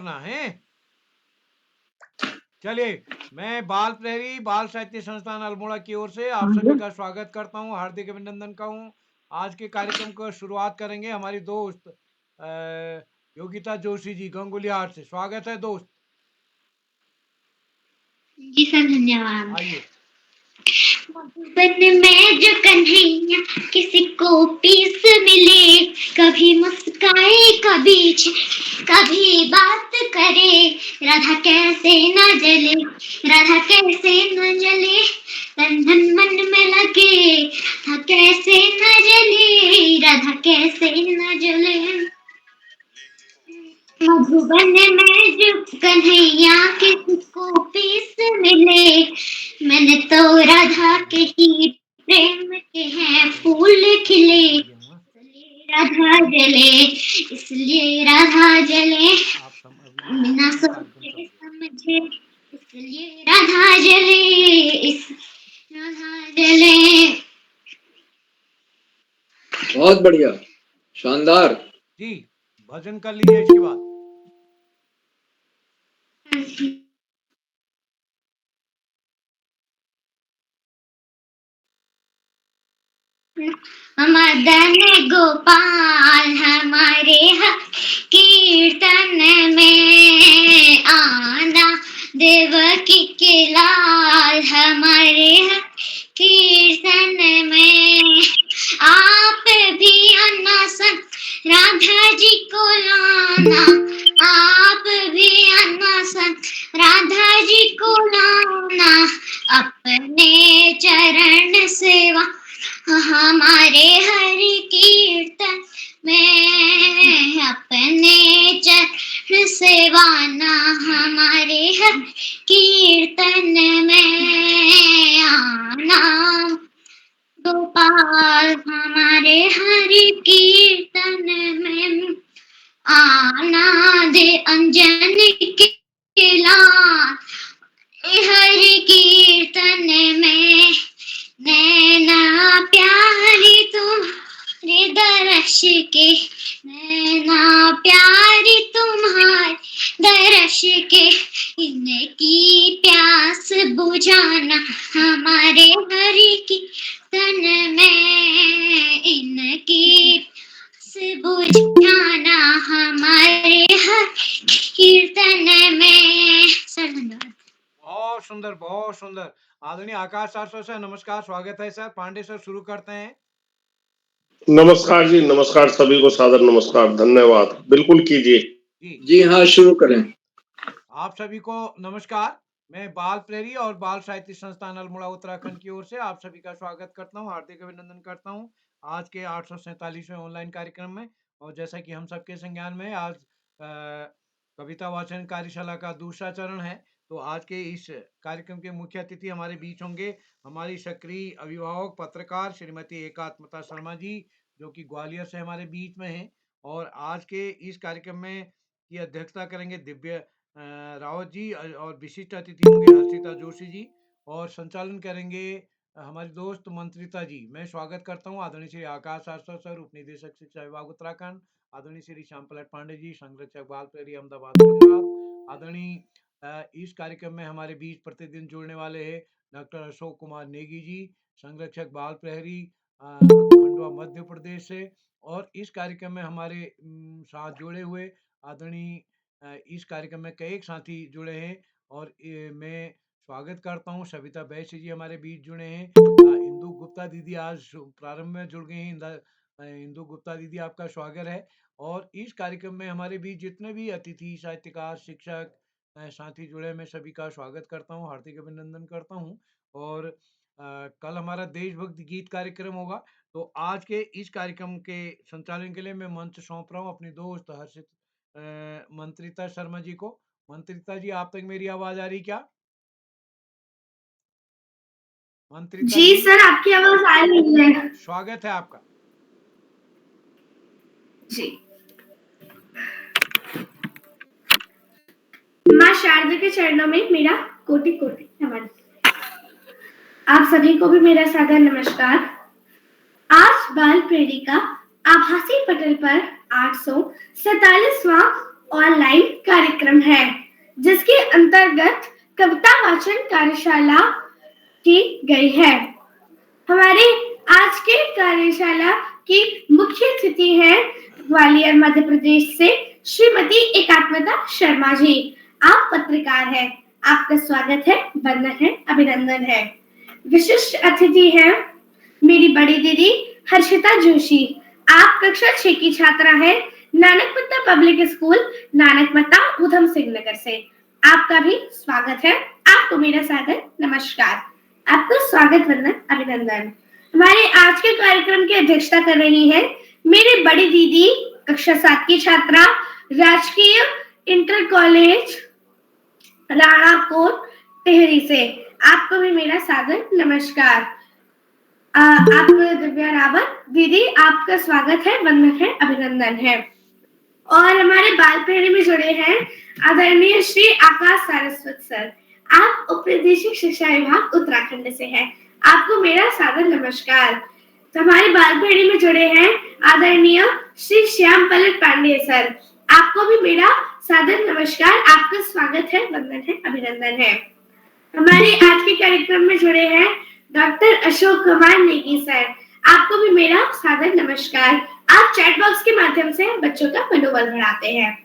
करना है। चलिए, मैं बाल प्रहरी बाल साहित्य संस्थान अल्मोड़ा की ओर से आप सभी का स्वागत करता हूँ, हार्दिक अभिनंदन का हूँ। आज के कार्यक्रम को शुरुआत करेंगे हमारी दोस्त योगिता जोशी जी गंगुलियार से। स्वागत है दोस्त। जी सर, धन्यवाद। आइए। मधुबन में जो कन्हैया किसी को पीस मिले, कभी मुस्काए कभी बात करे, राधा कैसे न जले, राधा कैसे न जले, तन धन मन में लगे, था कैसे न जले, राधा कैसे न जले। मधुबन में जो कन्हैया किसको पीस मिले, मैंने तो राधा के ही प्रेम के हैं फूल खिले, राधा जले, इसलिए राधा जले, बिना सोचे समझे, इसलिए राधा जले, इस राधा जले। बहुत बढ़िया, शानदार जी। भजन कर लीजिए इसके बाद। मदन गोपाल हमारे कीर्तन में आना, देवकी के लाल हमारे कीर्तन में, आप भी आना संग राधा जी को लाना, आप भी आना संग राधा जी को लाना, अपने चरण सेवा हमारे हरि कीर्तन में, अपने चरण सेवाना हमारे हरि कीर्तन में आना, गोपाल हमारे हरि कीर्तन में आना, दे अंजन के लाल हरि कीर्तन में, नैना प्यारी तुम्हारे दर्श के, नैना प्यारी तुम्हारे दर्श के, इनकी प्यास बुझाना हमारे हरि कीर्तन में, इनकी प्यास बुझाना हमारे हरि कीर्तन में। सर धन्यवाद। बहुत सुंदर, बहुत सुंदर। आदरणीय आकाश सर से नमस्कार, स्वागत है सर। पांडे सर शुरू करते हैं। नमस्कार जी, नमस्कार, सभी को सादर नमस्कार, धन्यवाद। बिल्कुल कीजिए। जी हाँ, शुरू करें। आप सभी को नमस्कार। मैं बाल प्रहरी और बाल साहित्य संस्थान अल्मोड़ा उत्तराखंड की ओर से आप सभी का स्वागत करता हूं, हार्दिक अभिनंदन करता हूं आज के 847वें ऑनलाइन कार्यक्रम में। और जैसा कि हम सबके संज्ञान में आज कविता वाचन कार्यशाला का दूसरा चरण है, तो आज के इस कार्यक्रम के मुख्य अतिथि हमारे बीच होंगे हमारी सक्रिय अभिभावक पत्रकार श्रीमती एकात्मता शर्मा जी, जो कि ग्वालियर से हमारे बीच में हैं। और आज के इस कार्यक्रम में की अध्यक्षता करेंगे दिव्य रावत जी, और विशिष्ट अतिथि होंगे हर्षिता जोशी जी, और संचालन करेंगे हमारी दोस्त मंत्रिता जी। मैं स्वागत करता हूं आदरणीय श्री आकाश आश्रय सर, उप निदेशक शिक्षा विभाग उत्तराखंड, आदरणीय श्री श्याम पलट पांडे जी, संरक्षक बाल प्रहरी अहमदाबाद गुजरात। आदरणीय इस कार्यक्रम में हमारे बीच प्रतिदिन जुड़ने वाले हैं डॉक्टर अशोक कुमार नेगी जी, संरक्षक बाल प्रहरी खंडवा मध्य प्रदेश से। और इस कार्यक्रम में हमारे साथ जुड़े हुए आदरणीय इस कार्यक्रम में कई साथी जुड़े हैं, और मैं स्वागत करता हूं सविता बैसी जी हमारे बीच जुड़े हैं। इंदु गुप्ता दीदी आज प्रारंभ में जुड़ गए हैं। इंदु गुप्ता दीदी, आपका स्वागत है। और इस कार्यक्रम में हमारे बीच जितने भी अतिथि, साहित्यकार, शिक्षक साथी जुड़े, मैं सभी का स्वागत करता हूं, हार्दिक अभिनंदन करता हूं। और कल हमारा देशभक्ति गीत कार्यक्रम होगा, तो आज के इस कार्यक्रम के संचालन के लिए मैं मंच सौंप रहा हूँ अपनी दोस्त हर्षित मंत्रिता शर्मा जी को। मंत्रिता जी, आप तक मेरी आवाज आ रही क्या? मंत्रिता जी सर, आपकी आवाज आ रही है। स्वागत है आपका जी। माँ शारदा के चरणों में मेरा कोटि कोटि नमन। आप सभी को भी मेरा सादर नमस्कार। आज बाल प्रहरी का आभासी पटल पर 847वां ऑनलाइन कार्यक्रम है जिसके अंतर्गत कविता वाचन कार्यशाला की गई है। हमारे आज के कार्यशाला की मुख्य अतिथि है ग्वालियर मध्य प्रदेश से श्रीमती एकात्मता शर्मा जी। आप पत्रकार हैं, आपका स्वागत है, वंदन है, अभिनंदन है। विशिष्ट अतिथि हैं मेरी बड़ी दीदी हर्षिता जोशी। आप कक्षा 6 की छात्रा है, नानकमत्ता पब्लिक स्कूल, नानकमत्ता उधम सिंह नगर से। आपका भी स्वागत है। आपको मेरा सादर नमस्कार। आपका स्वागत, वंदन, अभिनंदन। हमारे आज के कार्यक्रम की अध्यक्षता कर रही है मेरी बड़ी दीदी कक्षा 7 की छात्रा, राजकीय इंटर कॉलेज राणाकोट टिहरी से। आपको भी मेरा सादर नमस्कार। आप दिव्या रावत दीदी, आपका स्वागत है, वंदन है, अभिनंदन है। और हमारे बाल पहरे में जुड़े हैं आदरणीय श्री आकाश सारस्वत सर। आप उप निदेशक शिक्षा विभाग उत्तराखंड से हैं। आपको मेरा सादर नमस्कार। तो हमारे बाल पहरे में जुड़े हैं आदरणीय श्री श्याम पलट पांडे सर। आपको भी मेरा सादर नमस्कार। आपका स्वागत है, वंदन है, अभिनंदन है। हमारे आज के कार्यक्रम में जुड़े हैं डॉक्टर अशोक कुमार नेगी सर। आपको भी मेरा सादर नमस्कार। आप चैट बॉक्स के माध्यम से बच्चों का मनोबल बढ़ाते हैं,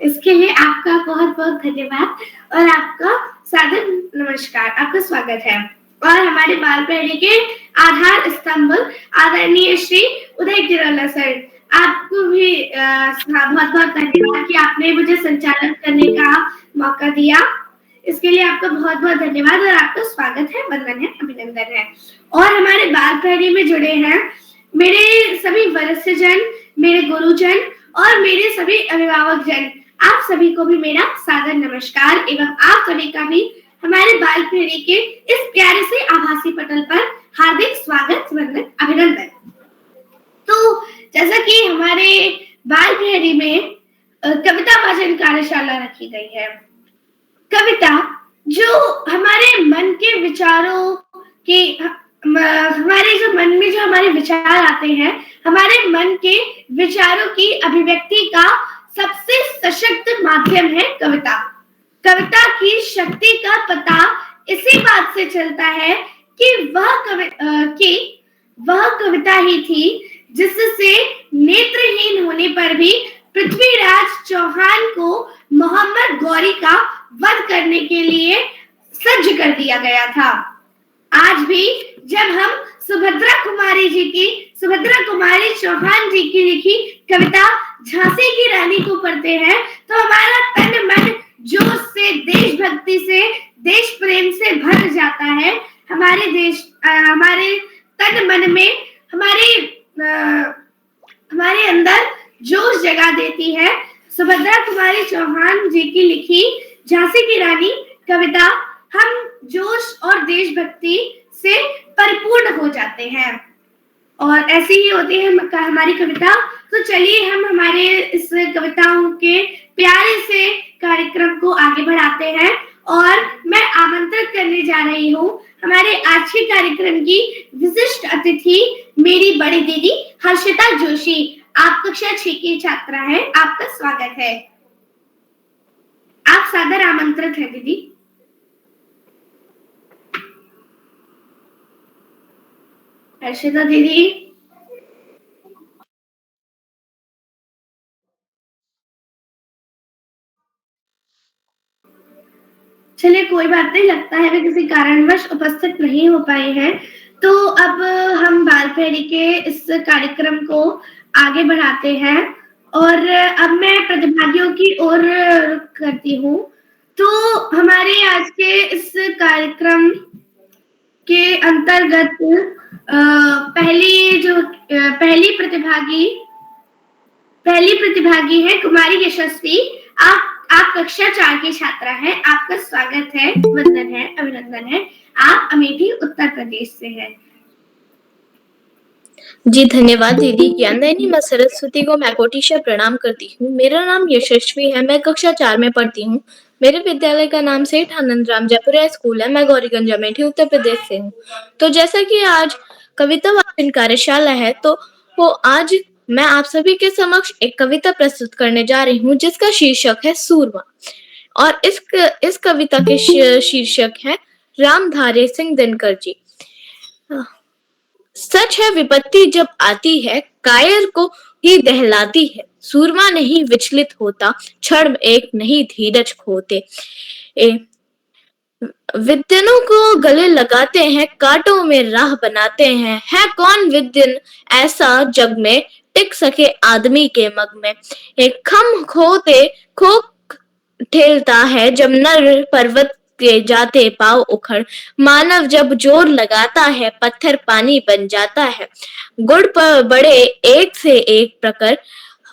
इसके लिए आपका बहुत बहुत धन्यवाद और आपका सादर नमस्कार, आपका स्वागत है। और हमारे बाल पहरे के आधार स्तंभ आदरणीय श्री उदय गिरोला सर, आपको भी बहुत बहुत धन्यवाद कि आपने मुझे संचालन करने का मौका दिया। इसके लिए आपका बहुत बहुत धन्यवाद और आपका स्वागत है, वंदन है, अभिनंदन है। और हमारे बाल पहरे में जुड़े हैं मेरे सभी वरिष्ठजन, मेरे गुरुजन और मेरे सभी अभिभावक जन। आप सभी को भी मेरा सादर नमस्कार एवं आप सभी का भी हमारे बाल पहरे के इस प्यारे से आभासी पटल पर हार्दिक स्वागत, वंदन, अभिनंदन। तो जैसा कि हमारे बाल पहरे में कविता वाचन कार्यशाला रखी गई है। कविता जो हमारे मन के विचारों के, हमारे जो मन में जो हमारे विचार आते हैं, हमारे मन के विचारों की अभिव्यक्ति का सबसे सशक्त माध्यम है कविता। कविता की शक्ति का पता इसी बात से चलता है कि वह कविता ही थी जिससे नेत्रहीन होने पर भी पृथ्वीराज चौहान को मोहम्मद गौरी का वध करने के लिए सज्ज कर दिया गया था। आज भी जब हम सुभद्रा कुमारी चौहान जी की लिखी कविता झांसी की रानी को पढ़ते हैं तो हमारा तन मन जोश से, देशभक्ति से, देश प्रेम से भर जाता है। हमारे तन मन में हमारे अंदर जोश जगा देती है सुभद्रा कुमारी चौहान जी की लिखी झांसी की रानी कविता। हम जोश और देशभक्ति से परिपूर्ण हो जाते हैं और ऐसी ही होती है हमारी कविता। तो चलिए हम हमारे इस कविताओं के प्यारे से कार्यक्रम को आगे बढ़ाते हैं और मैं आमंत्रित करने जा रही हूँ हमारे आज के कार्यक्रम की विशिष्ट अतिथि मेरी बड़ी दीदी हर्षिता जोशी। आप कक्षा 6 की छात्रा हैं, आपका स्वागत है। आप सादर आमंत्रित हैं दीदी। हर्षिता दीदी, चलिए कोई बात नहीं, लगता है वे किसी कारणवश उपस्थित नहीं हो पाए हैं। तो अब हम बाल पहरी के इस कार्यक्रम को आगे बढ़ाते हैं और अब मैं प्रतिभागियों की ओर रुख करती हूँ। तो हमारे आज के इस कार्यक्रम के अंतर्गत पहली प्रतिभागी है कुमारी यशस्वी। आप कक्षा 4 की छात्रा हैं, आपका स्वागत है, वंदन है, अभिनंदन है। आप अमेठी उत्तर प्रदेश से हैं। जी धन्यवाद दीदी ज्ञानदायिनी। मैं सरस्वती को मैं कोटि से प्रणाम करती हूँ। मेरा नाम यशस्वी है, मैं कक्षा 4 में पढ़ती हूँ। मेरे विद्यालय का नाम सेठ आनंद राम जयपुरिया स्कूल है। मैं गौरीगंज अमेठी उत्तर प्रदेश से हूँ। तो जैसा कि आज कविता वाचन कार्यशाला है, तो वो आज मैं आप सभी के समक्ष एक कविता प्रस्तुत करने जा रही हूँ जिसका शीर्षक है सूरमा। और इस कविता के शीर्षक है रामधारी सिंह दिनकर जी। सच है विपत्ति जब आती है कायर को ही दहलाती है। सूरमा नहीं विचलित होता, क्षण एक नहीं धीरज खोते। विद्यनों को गले लगाते हैं, कांटों में राह बनाते हैं। है कौन विद्यन ऐसा जग में टिक सके आदमी के मग में। एक खम खोते खो ठेलता है जब नर पर्वत के जाते पाव उखड़। मानव जब जोर लगाता है पत्थर पानी बन जाता है। गुड़ पर बड़े एक से एक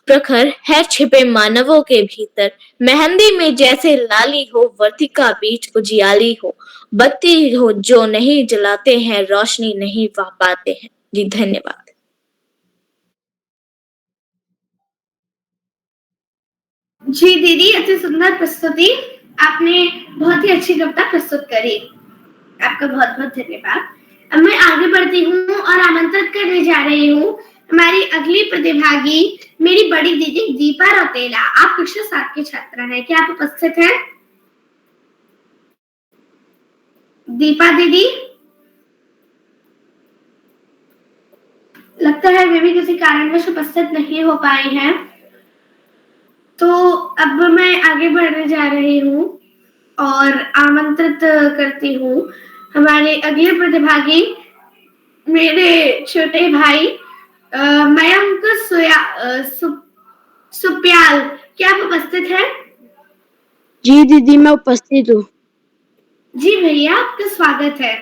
प्रखर है छिपे मानवों के भीतर। मेहंदी में जैसे लाली हो वर्तिका बीच उजियाली हो। बत्ती हो जो नहीं जलाते हैं रोशनी नहीं पा पाते हैं। जी धन्यवाद। जी दीदी, अति सुंदर प्रस्तुति। आपने बहुत ही अच्छी कविता प्रस्तुत करी। आपका बहुत बहुत धन्यवाद। अब मैं आगे बढ़ती हूँ और आमंत्रित करने जा रही हूँ हमारी अगली प्रतिभागी, मेरी बड़ी दीदी दीपा रौतेला। आप कक्षा 7 की छात्रा हैं, क्या आप उपस्थित हैं? दीपा दीदी, लगता है वे भी किसी कारणवश उपस्थित नहीं हो पाई हैं। तो अब मैं आगे बढ़ने जा रही हूँ और आमंत्रित करती हूँ हमारे अगले प्रतिभागी, मेरे छोटे भाई मयंक सुप्याल। क्या आप उपस्थित हैं? जी दीदी, मैं उपस्थित हूँ। जी भैया, आपका स्वागत है।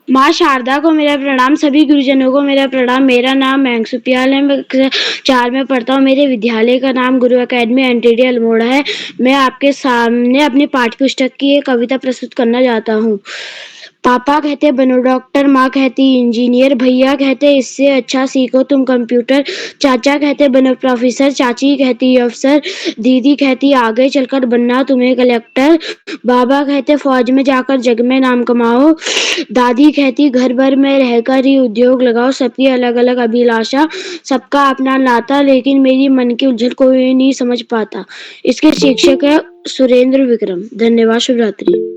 माँ शारदा को मेरा प्रणाम, सभी गुरुजनों को मेरा प्रणाम। मेरा नाम मयंक सुप्याल है, मैं 4 में पढ़ता हूँ। मेरे विद्यालय का नाम गुरु एकेडमी एनटीडी अल्मोड़ा है। मैं आपके सामने अपनी पाठ्य पुस्तक की एक कविता प्रस्तुत करना चाहता हूँ। पापा कहते बनो डॉक्टर, माँ कहती इंजीनियर, भैया कहते इससे अच्छा सीखो तुम कंप्यूटर, चाचा कहते बनो प्रोफेसर, चाची कहती अफसर, दीदी कहती आगे चलकर बनना तुम्हें कलेक्टर, बाबा कहते फौज में जाकर जग में नाम कमाओ, दादी कहती घर भर में रहकर ही उद्योग लगाओ। सबकी अलग अलग अभिलाषा, सबका अपना नाता, लेकिन मेरी मन की उलझन कोई नहीं समझ पाता। इसके शिक्षक है सुरेंद्र विक्रम। धन्यवाद। शुभ रात्रि।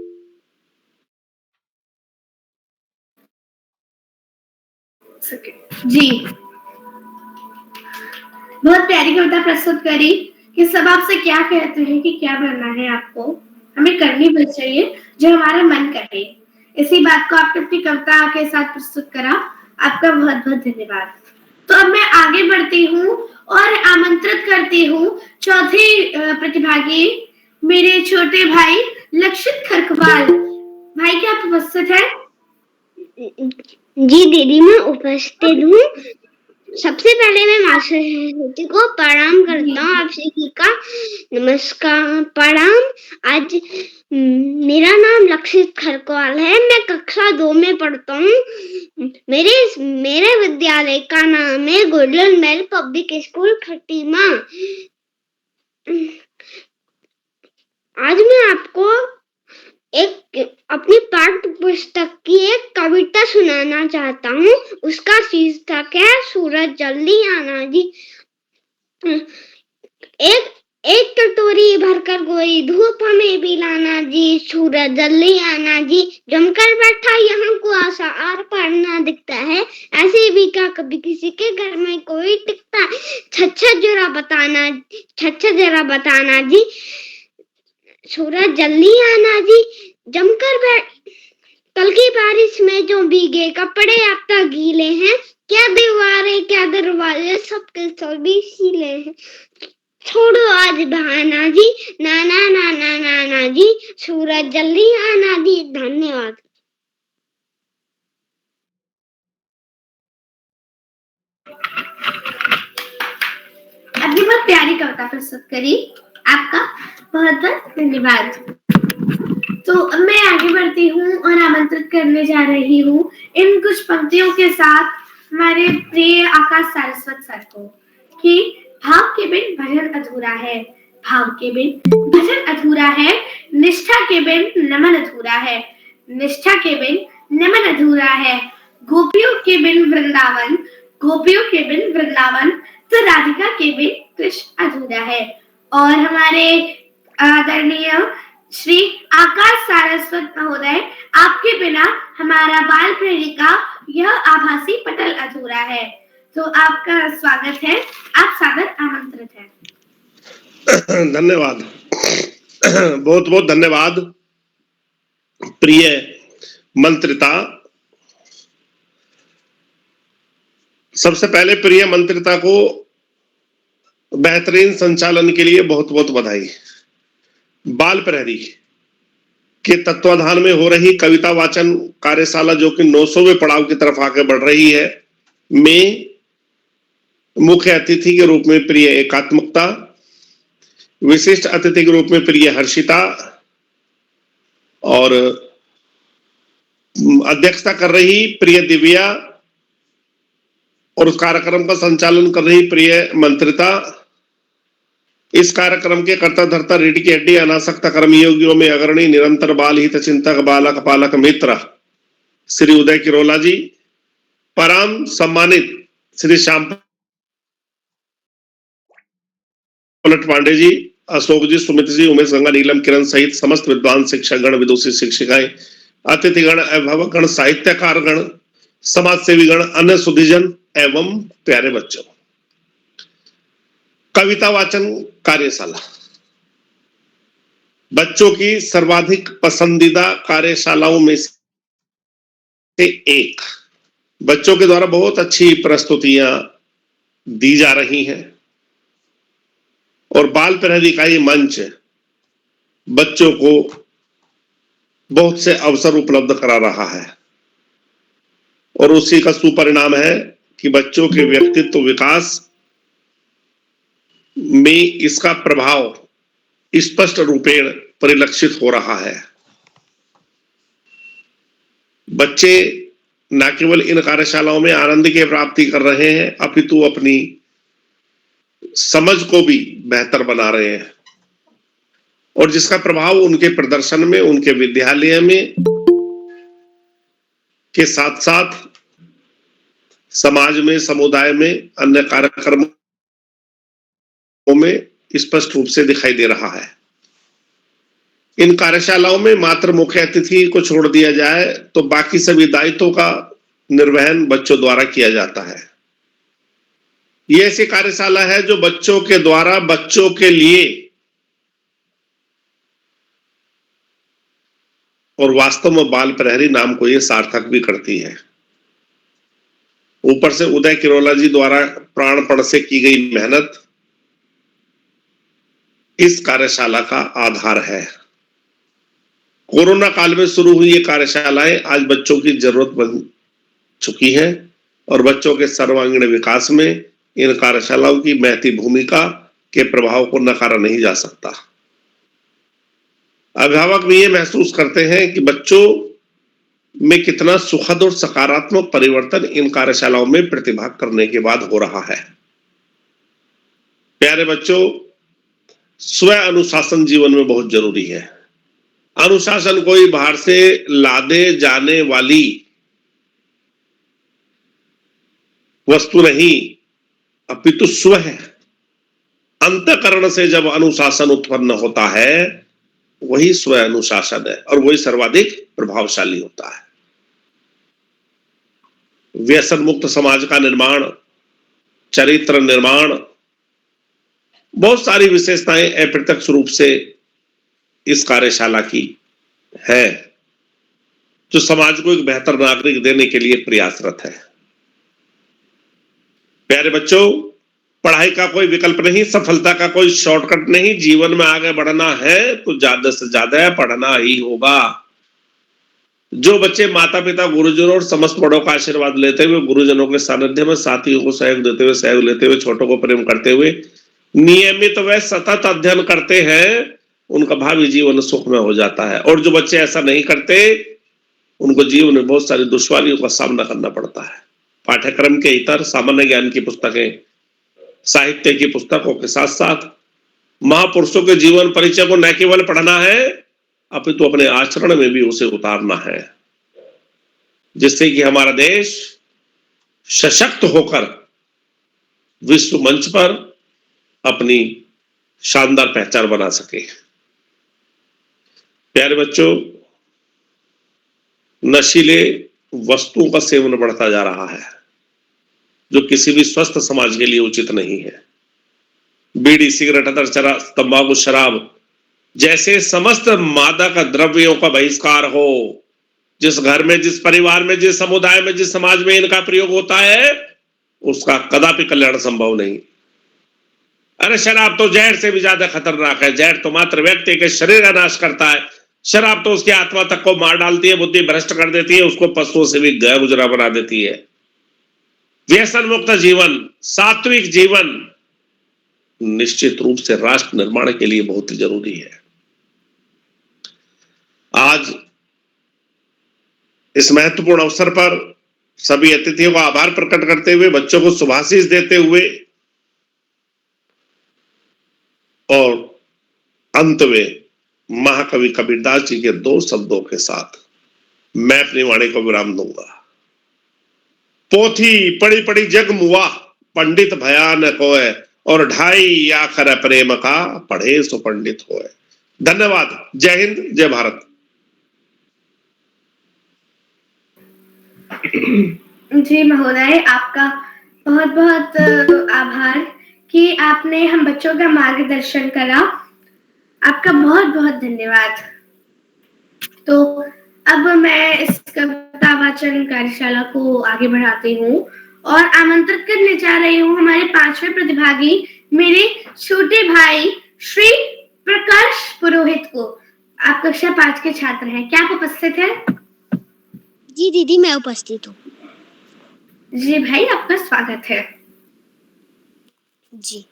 जी, बहुत प्यारी कविता प्रस्तुत करी कि सब आपसे क्या कहते हैं कि क्या बनना है आपको, हमें करनी भी चाहिए जो हमारा मन करे। इसी बात को आपने अपनी कविता के साथ प्रस्तुत करा। आपका बहुत बहुत धन्यवाद। तो अब मैं आगे बढ़ती हूँ और आमंत्रित करती हूँ चौथे प्रतिभागी, मेरे छोटे भाई लक्षित खरकवाल। भाई, क्या आप उपस्थित हैं? जी दीदी, मैं उपस्थित हूँ। सबसे पहले मैं माँ सरस्वती को प्रणाम करता हूँ। आप सभी का नमस्कार, प्रणाम। आज मेरा नाम लक्षित खरकवाल है, मैं कक्षा 2 में पढ़ता हूँ। मेरे विद्यालय का नाम है Golden Bell Public School Khatima. आज मैं आपको एक अपनी पाठ्य पुस्तक की एक कविता सुनाना चाहता हूँ। उसका शीर्षक है सूरज जल्दी आना जी। एक कटोरी भरकर कोई धूप हमें भी लाना जी, सूरज जल्दी आना जी। जमकर बैठा यहाँ कुआसा आर पार ना दिखता है, ऐसे भी क्या कभी किसी के घर में कोई टिकता है। छच्छा जरा बताना जी, सूरज जल्दी आना जी। जमकर बैठ कल की बारिश में जो भीगे कपड़े अब तक गीले हैं, क्या दीवारें क्या दरवाजे सबके सभी सीले हैं। छोड़ो आज बहाना जी, नाना नाना नाना जी, सूरज जल्दी आना जी। धन्यवाद। अभी बहुत प्यारी कविता प्रस्तुत करी, आपका बहुत बहुत धन्यवाद। तो अब मैं आगे बढ़ती हूँ और आमंत्रित करने जा रही हूँ इन कुछ पंक्तियों के साथ हमारे प्रिय आकाश सारस्वत सर को कि भाव के बिन भजन अधूरा है, भाव के बिन भजन अधूरा है, निष्ठा के बिन नमन अधूरा है, निष्ठा के बिन नमन अधूरा है। गोपियों के बिन वृंदावन, गोपियों के बिन वृंदावन तो राधिका के बिन कृष्ण अधूरा है। और हमारे आदरणीय श्री आकाश सारस्वत महोदय, आपके बिना हमारा बाल प्रेरी का यह आभासी पटल अधूरा है। तो आपका स्वागत है, आप सादर आमंत्रित हैं। धन्यवाद, बहुत बहुत धन्यवाद प्रिय मंत्रिता। सबसे पहले प्रिय मंत्रिता को बेहतरीन संचालन के लिए बहुत बहुत बधाई। बाल प्रहरी के तत्वाधान में हो रही कविता वाचन कार्यशाला, जो कि 900वें पड़ाव की तरफ आगे बढ़ रही है, में मुख्य अतिथि के रूप में प्रिय एकात्मकता, विशिष्ट अतिथि के रूप में प्रिय हर्षिता और अध्यक्षता कर रही प्रिय दिव्या और उस कार्यक्रम का संचालन कर रही प्रिय मंत्रिता। इस कार्यक्रम के कर्ता धर्ता रीढ़ की हड्डी अनासक्त कर्मयोगियों में अग्रणी निरंतर बाल हित चिंतक बालक पालक मित्र श्री उदय किरोला जी, परम सम्मानित श्री श्याम पलट पांडे जी, अशोक जी, सुमित जी, उमेश गंगा, नीलम, किरण सहित समस्त विद्वान शिक्षक गण, विदुषी शिक्षिकाएं, अतिथिगण, अभिभावकगण, साहित्यकार गण, समाज सेवी गण, अन्य सुधीजन एवं प्यारे बच्चों। कविता वाचन कार्यशाला बच्चों की सर्वाधिक पसंदीदा कार्यशालाओं में से एक। बच्चों के द्वारा बहुत अच्छी प्रस्तुतियां दी जा रही हैं और बाल प्रहरी का ये मंच बच्चों को बहुत से अवसर उपलब्ध करा रहा है और उसी का सुपरिणाम है कि बच्चों के व्यक्तित्व विकास में इसका प्रभाव स्पष्ट रूपेण परिलक्षित हो रहा है। बच्चे न केवल इन कार्यशालाओं में आनंद की प्राप्ति कर रहे हैं, अपितु अपनी समझ को भी बेहतर बना रहे हैं और जिसका प्रभाव उनके प्रदर्शन में, उनके विद्यालय में के साथ साथ समाज में, समुदाय में, अन्य कार्यक्रमों में स्पष्ट रूप से दिखाई दे रहा है। इन कार्यशालाओं में मात्र मुख्य अतिथि को छोड़ दिया जाए तो बाकी सभी दायित्वों का निर्वहन बच्चों द्वारा किया जाता है। ये ऐसी कार्यशाला है जो बच्चों के द्वारा बच्चों के लिए और वास्तव में बाल प्रहरी नाम को ये सार्थक भी करती है। ऊपर से उदय किरोला जी द्वारा प्राणपण से की गई मेहनत इस कार्यशाला का आधार है। कोरोना काल में शुरू हुई ये कार्यशालाएं आज बच्चों की जरूरत बन चुकी हैं और बच्चों के सर्वांगीण विकास में इन कार्यशालाओं की महती भूमिका के प्रभाव को नकारा नहीं जा सकता। अभिभावक भी ये महसूस करते हैं कि बच्चों में कितना सुखद और सकारात्मक परिवर्तन इन कार्यशालाओं में प्रतिभाग करने के बाद हो रहा है। प्यारे बच्चों, स्व अनुशासन जीवन में बहुत जरूरी है। अनुशासन कोई बाहर से लादे जाने वाली वस्तु नहीं, अपितु स्व है। अंतःकरण से जब अनुशासन उत्पन्न होता है वही स्व अनुशासन है और वही सर्वाधिक प्रभावशाली होता है। व्यसन मुक्त समाज का निर्माण, चरित्र निर्माण, बहुत सारी विशेषताएं अप्रत्यक्ष रूप से इस कार्यशाला की है जो समाज को एक बेहतर नागरिक देने के लिए प्रयासरत है। प्यारे बच्चों, पढ़ाई का कोई विकल्प नहीं, सफलता का कोई शॉर्टकट नहीं। जीवन में आगे बढ़ना है तो ज्यादा से ज्यादा पढ़ना ही होगा। जो बच्चे माता पिता, गुरुजनों और समस्त बड़ों का आशीर्वाद लेते हुए, गुरुजनों के सानिध्य में साथियों को सहयोग देते हुए, सहयोग लेते हुए, छोटों को प्रेम करते हुए नियमित व सतत अध्ययन करते हैं, उनका भावी जीवन सुखमय हो जाता है। और जो बच्चे ऐसा नहीं करते, उनको जीवन में बहुत सारी दुश्वारियों का सामना करना पड़ता है। पाठ्यक्रम के इतर सामान्य ज्ञान की पुस्तकें, साहित्य की पुस्तकों के साथ साथ महापुरुषों के जीवन परिचय को न केवल पढ़ना है अपितु तो अपने आचरण में भी उसे उतारना है, जिससे कि हमारा देश सशक्त होकर विश्व मंच पर अपनी शानदार पहचान बना सके। प्यारे बच्चों, नशीले वस्तुओं का सेवन बढ़ता जा रहा है, जो किसी भी स्वस्थ समाज के लिए उचित नहीं है। बीड़ी, सिगरेट, अतर, तंबाकू, शराब जैसे समस्त मादक द्रव्यों का बहिष्कार हो। जिस घर में, जिस परिवार में, जिस समुदाय में, जिस समाज में इनका प्रयोग होता है, उसका कदापि कल्याण संभव नहीं। अरे शराब तो जहर से भी ज्यादा खतरनाक है। जहर तो मात्र व्यक्ति के शरीर का नाश करता है, शराब तो उसकी आत्मा तक को मार डालती है, बुद्धि भ्रष्ट कर देती है, उसको पशुओं से भी गैर गुजरा बना देती है। व्यसन मुक्त जीवन, सात्विक जीवन निश्चित रूप से राष्ट्र निर्माण के लिए बहुत ही जरूरी है। आज इस महत्वपूर्ण अवसर पर सभी अतिथियों का आभार प्रकट करते हुए, बच्चों को शुभाशीष देते हुए और अंत में महाकवि कबीरदास जी के 2 शब्दों के साथ मैं अपनी वाणी को विराम दूंगा। पोथी पढ़ी पढ़ी जग मुआ, पंडित भयानक होए, और ढाई आखर प्रेम का, पढ़े सो पंडित होए। धन्यवाद। जय हिंद, जय भारत। जी महोदय, आपका बहुत बहुत आभार कि आपने हम बच्चों का मार्गदर्शन करा। आपका बहुत बहुत धन्यवाद। तो अब मैं इस कविता वाचन कार्यशाला को आगे बढ़ाती हूँ और आमंत्रित करने जा रही हूँ हमारे 5वें प्रतिभागी, मेरे छोटे भाई श्री प्रकाश पुरोहित को। आप कक्षा 5 के छात्र हैं, क्या आप उपस्थित हैं? जी दीदी, मैं उपस्थित हूँ। जी भाई, आपका स्वागत है। जी,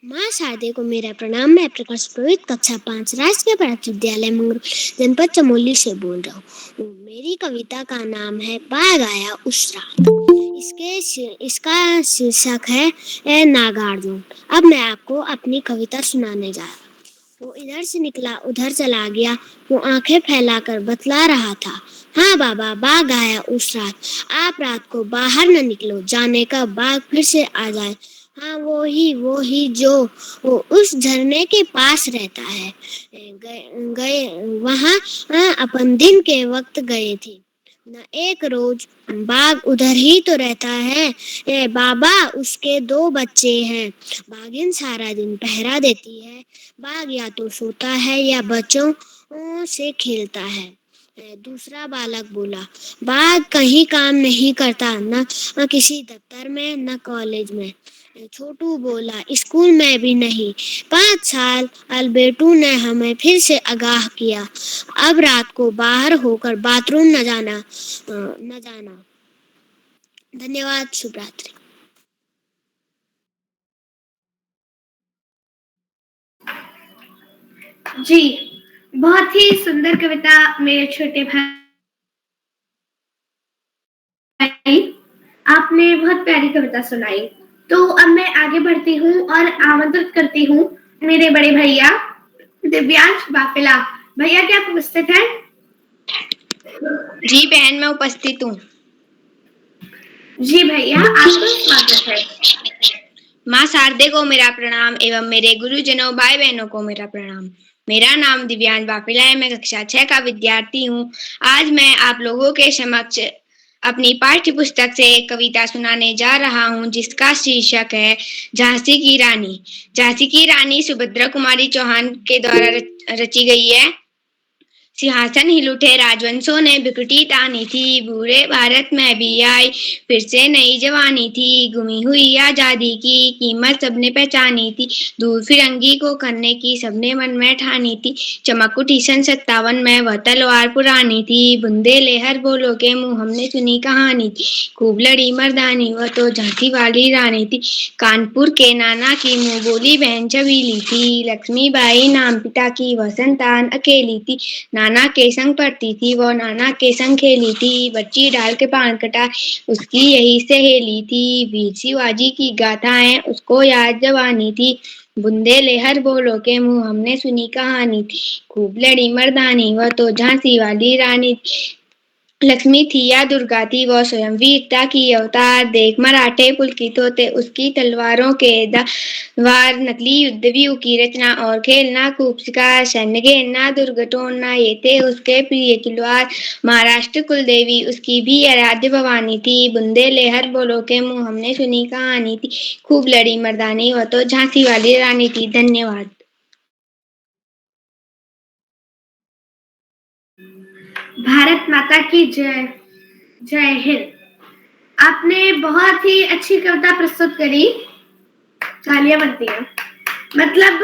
माँ शारदे को मेरा प्रणाम। मैं प्रकाश पुरोहित, कक्षा 5, राजकीय प्राथमिक विद्यालय मंगरू, जनपद चमोली से बोल रहा हूँ। मेरी कविता का नाम है बाघ आया उस रात। इसका शीर्षक है नागार्जुन। अब मैं आपको अपनी कविता सुनाने जा रहा हूँ। वो इधर से निकला उधर चला गया, वो आंखें फैलाकर बतला रहा था, हाँ बाबा, बाघ आया उस रात। आप रात को बाहर न निकलो, जाने का बाघ फिर से आ जाए। हाँ वो ही जो वो उस झरने के पास रहता है। गए वहाँ अपन दिन के वक्त गए थे न। एक रोज बाघ उधर ही तो रहता है बाबा, उसके 2 बच्चे हैं। बाघिन सारा दिन पहरा देती है। बाघ या तो सोता है या बच्चों से खेलता है। दूसरा बालक बोला, बाघ कहीं काम नहीं करता, न किसी दफ्तर में न कॉलेज में। छोटू बोला, स्कूल में भी नहीं। 5 साल अलबेटू ने हमें फिर से आगाह किया, अब रात को बाहर होकर बाथरूम न जाना। धन्यवाद। शुभ रात्रि। जी, बहुत ही सुंदर कविता मेरे छोटे भाई, आपने बहुत प्यारी कविता सुनाई। तो अब मैं आगे बढ़ती हूँ और आमंत्रित करती हूँ मेरे बड़े भैया दिव्यांश वाफिला। भैया, क्या आप उपस्थित हैं? जी बहन, मैं उपस्थित हूँ। जी भैया, आपका स्वागत है। माँ शारदे को मेरा प्रणाम एवं मेरे गुरुजनों, भाई बहनों को मेरा प्रणाम। मेरा नाम दिव्यांश वाफिला है, मैं कक्षा 6 का विद्यार्थी हूँ। आज मैं आप लोगों के समक्ष अपनी पाठ्य पुस्तक से एक कविता सुनाने जा रहा हूँ, जिसका शीर्षक है झांसी की रानी। झांसी की रानी सुभद्रा कुमारी चौहान के द्वारा रची गई है। सिंहासन हिल उठे राजवंशों ने बिकटी तानी थी, बूढ़े भारत में भी आई फिर से नई जवानी थी। गुमी हुई आजादी की कीमत सबने पहचानी थी, दूर फिरंगी को करने की सबने मन में ठानी थी। चमक उठी सन 57 में वह तलवार पुरानी थी, बुंदे लेहर बोलो के मुंह हमने सुनी कहानी थी। खूब लड़ी मर्दानी वह तो झांसी वाली रानी थी, कानपुर के नाना की मुंह बोली बहन छबीली थी। लक्ष्मीबाई नाम पिता की वह संतान अकेली थी, नाना के संग पढ़ती थी वो नाना के संग खेली थी। बच्ची डाल के पान कटा उसकी यही सहेली थी, वीर शिवाजी की गाथाएं उसको याद जवानी थी। बुंदे लेहर बोलो के मुंह हमने सुनी कहानी थी, खूब लड़ी मर्दानी वह तो झांसी वाली रानी थी। लक्ष्मी थी या दुर्गा थी वो स्वयं वीरता की अवतार देख मराठे पुलकित होते उसकी तलवारों के वार नकली युद्ध व्यू की रचना और खेलना खूब सिखा सैन्य घेरना दुर्ग तोड़ना ये थे उसके प्रिय किलवार महाराष्ट्र कुलदेवी उसकी भी आराध्य भवानी थी बुंदे लेहर बोलो के मुंह हमने सुनी कहानी थी खूब लड़ी मर्दानी वो तो झांसी वाली रानी थी। धन्यवाद। भारत माता की जय। जय हिंद। आपने बहुत ही अच्छी कविता प्रस्तुत करी। तालियां बनती हैं। मतलब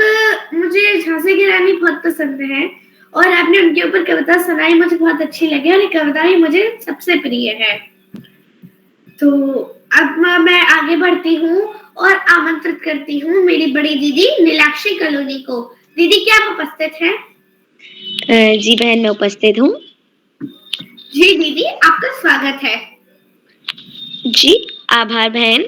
मुझे झांसी की रानी बहुत पसंद है और आपने उनके ऊपर कविता सुनाई मुझे बहुत अच्छी लगी और ये कविता ही मुझे सबसे प्रिय है। तो अब मैं आगे बढ़ती हूँ और आमंत्रित करती हूँ मेरी बड़ी दीदी नीलाक्षी कलोनी को। दीदी क्या आप उपस्थित हैं? जी बहन मैं उपस्थित हूँ। जी दीदी आपका स्वागत है। जी आभार बहन।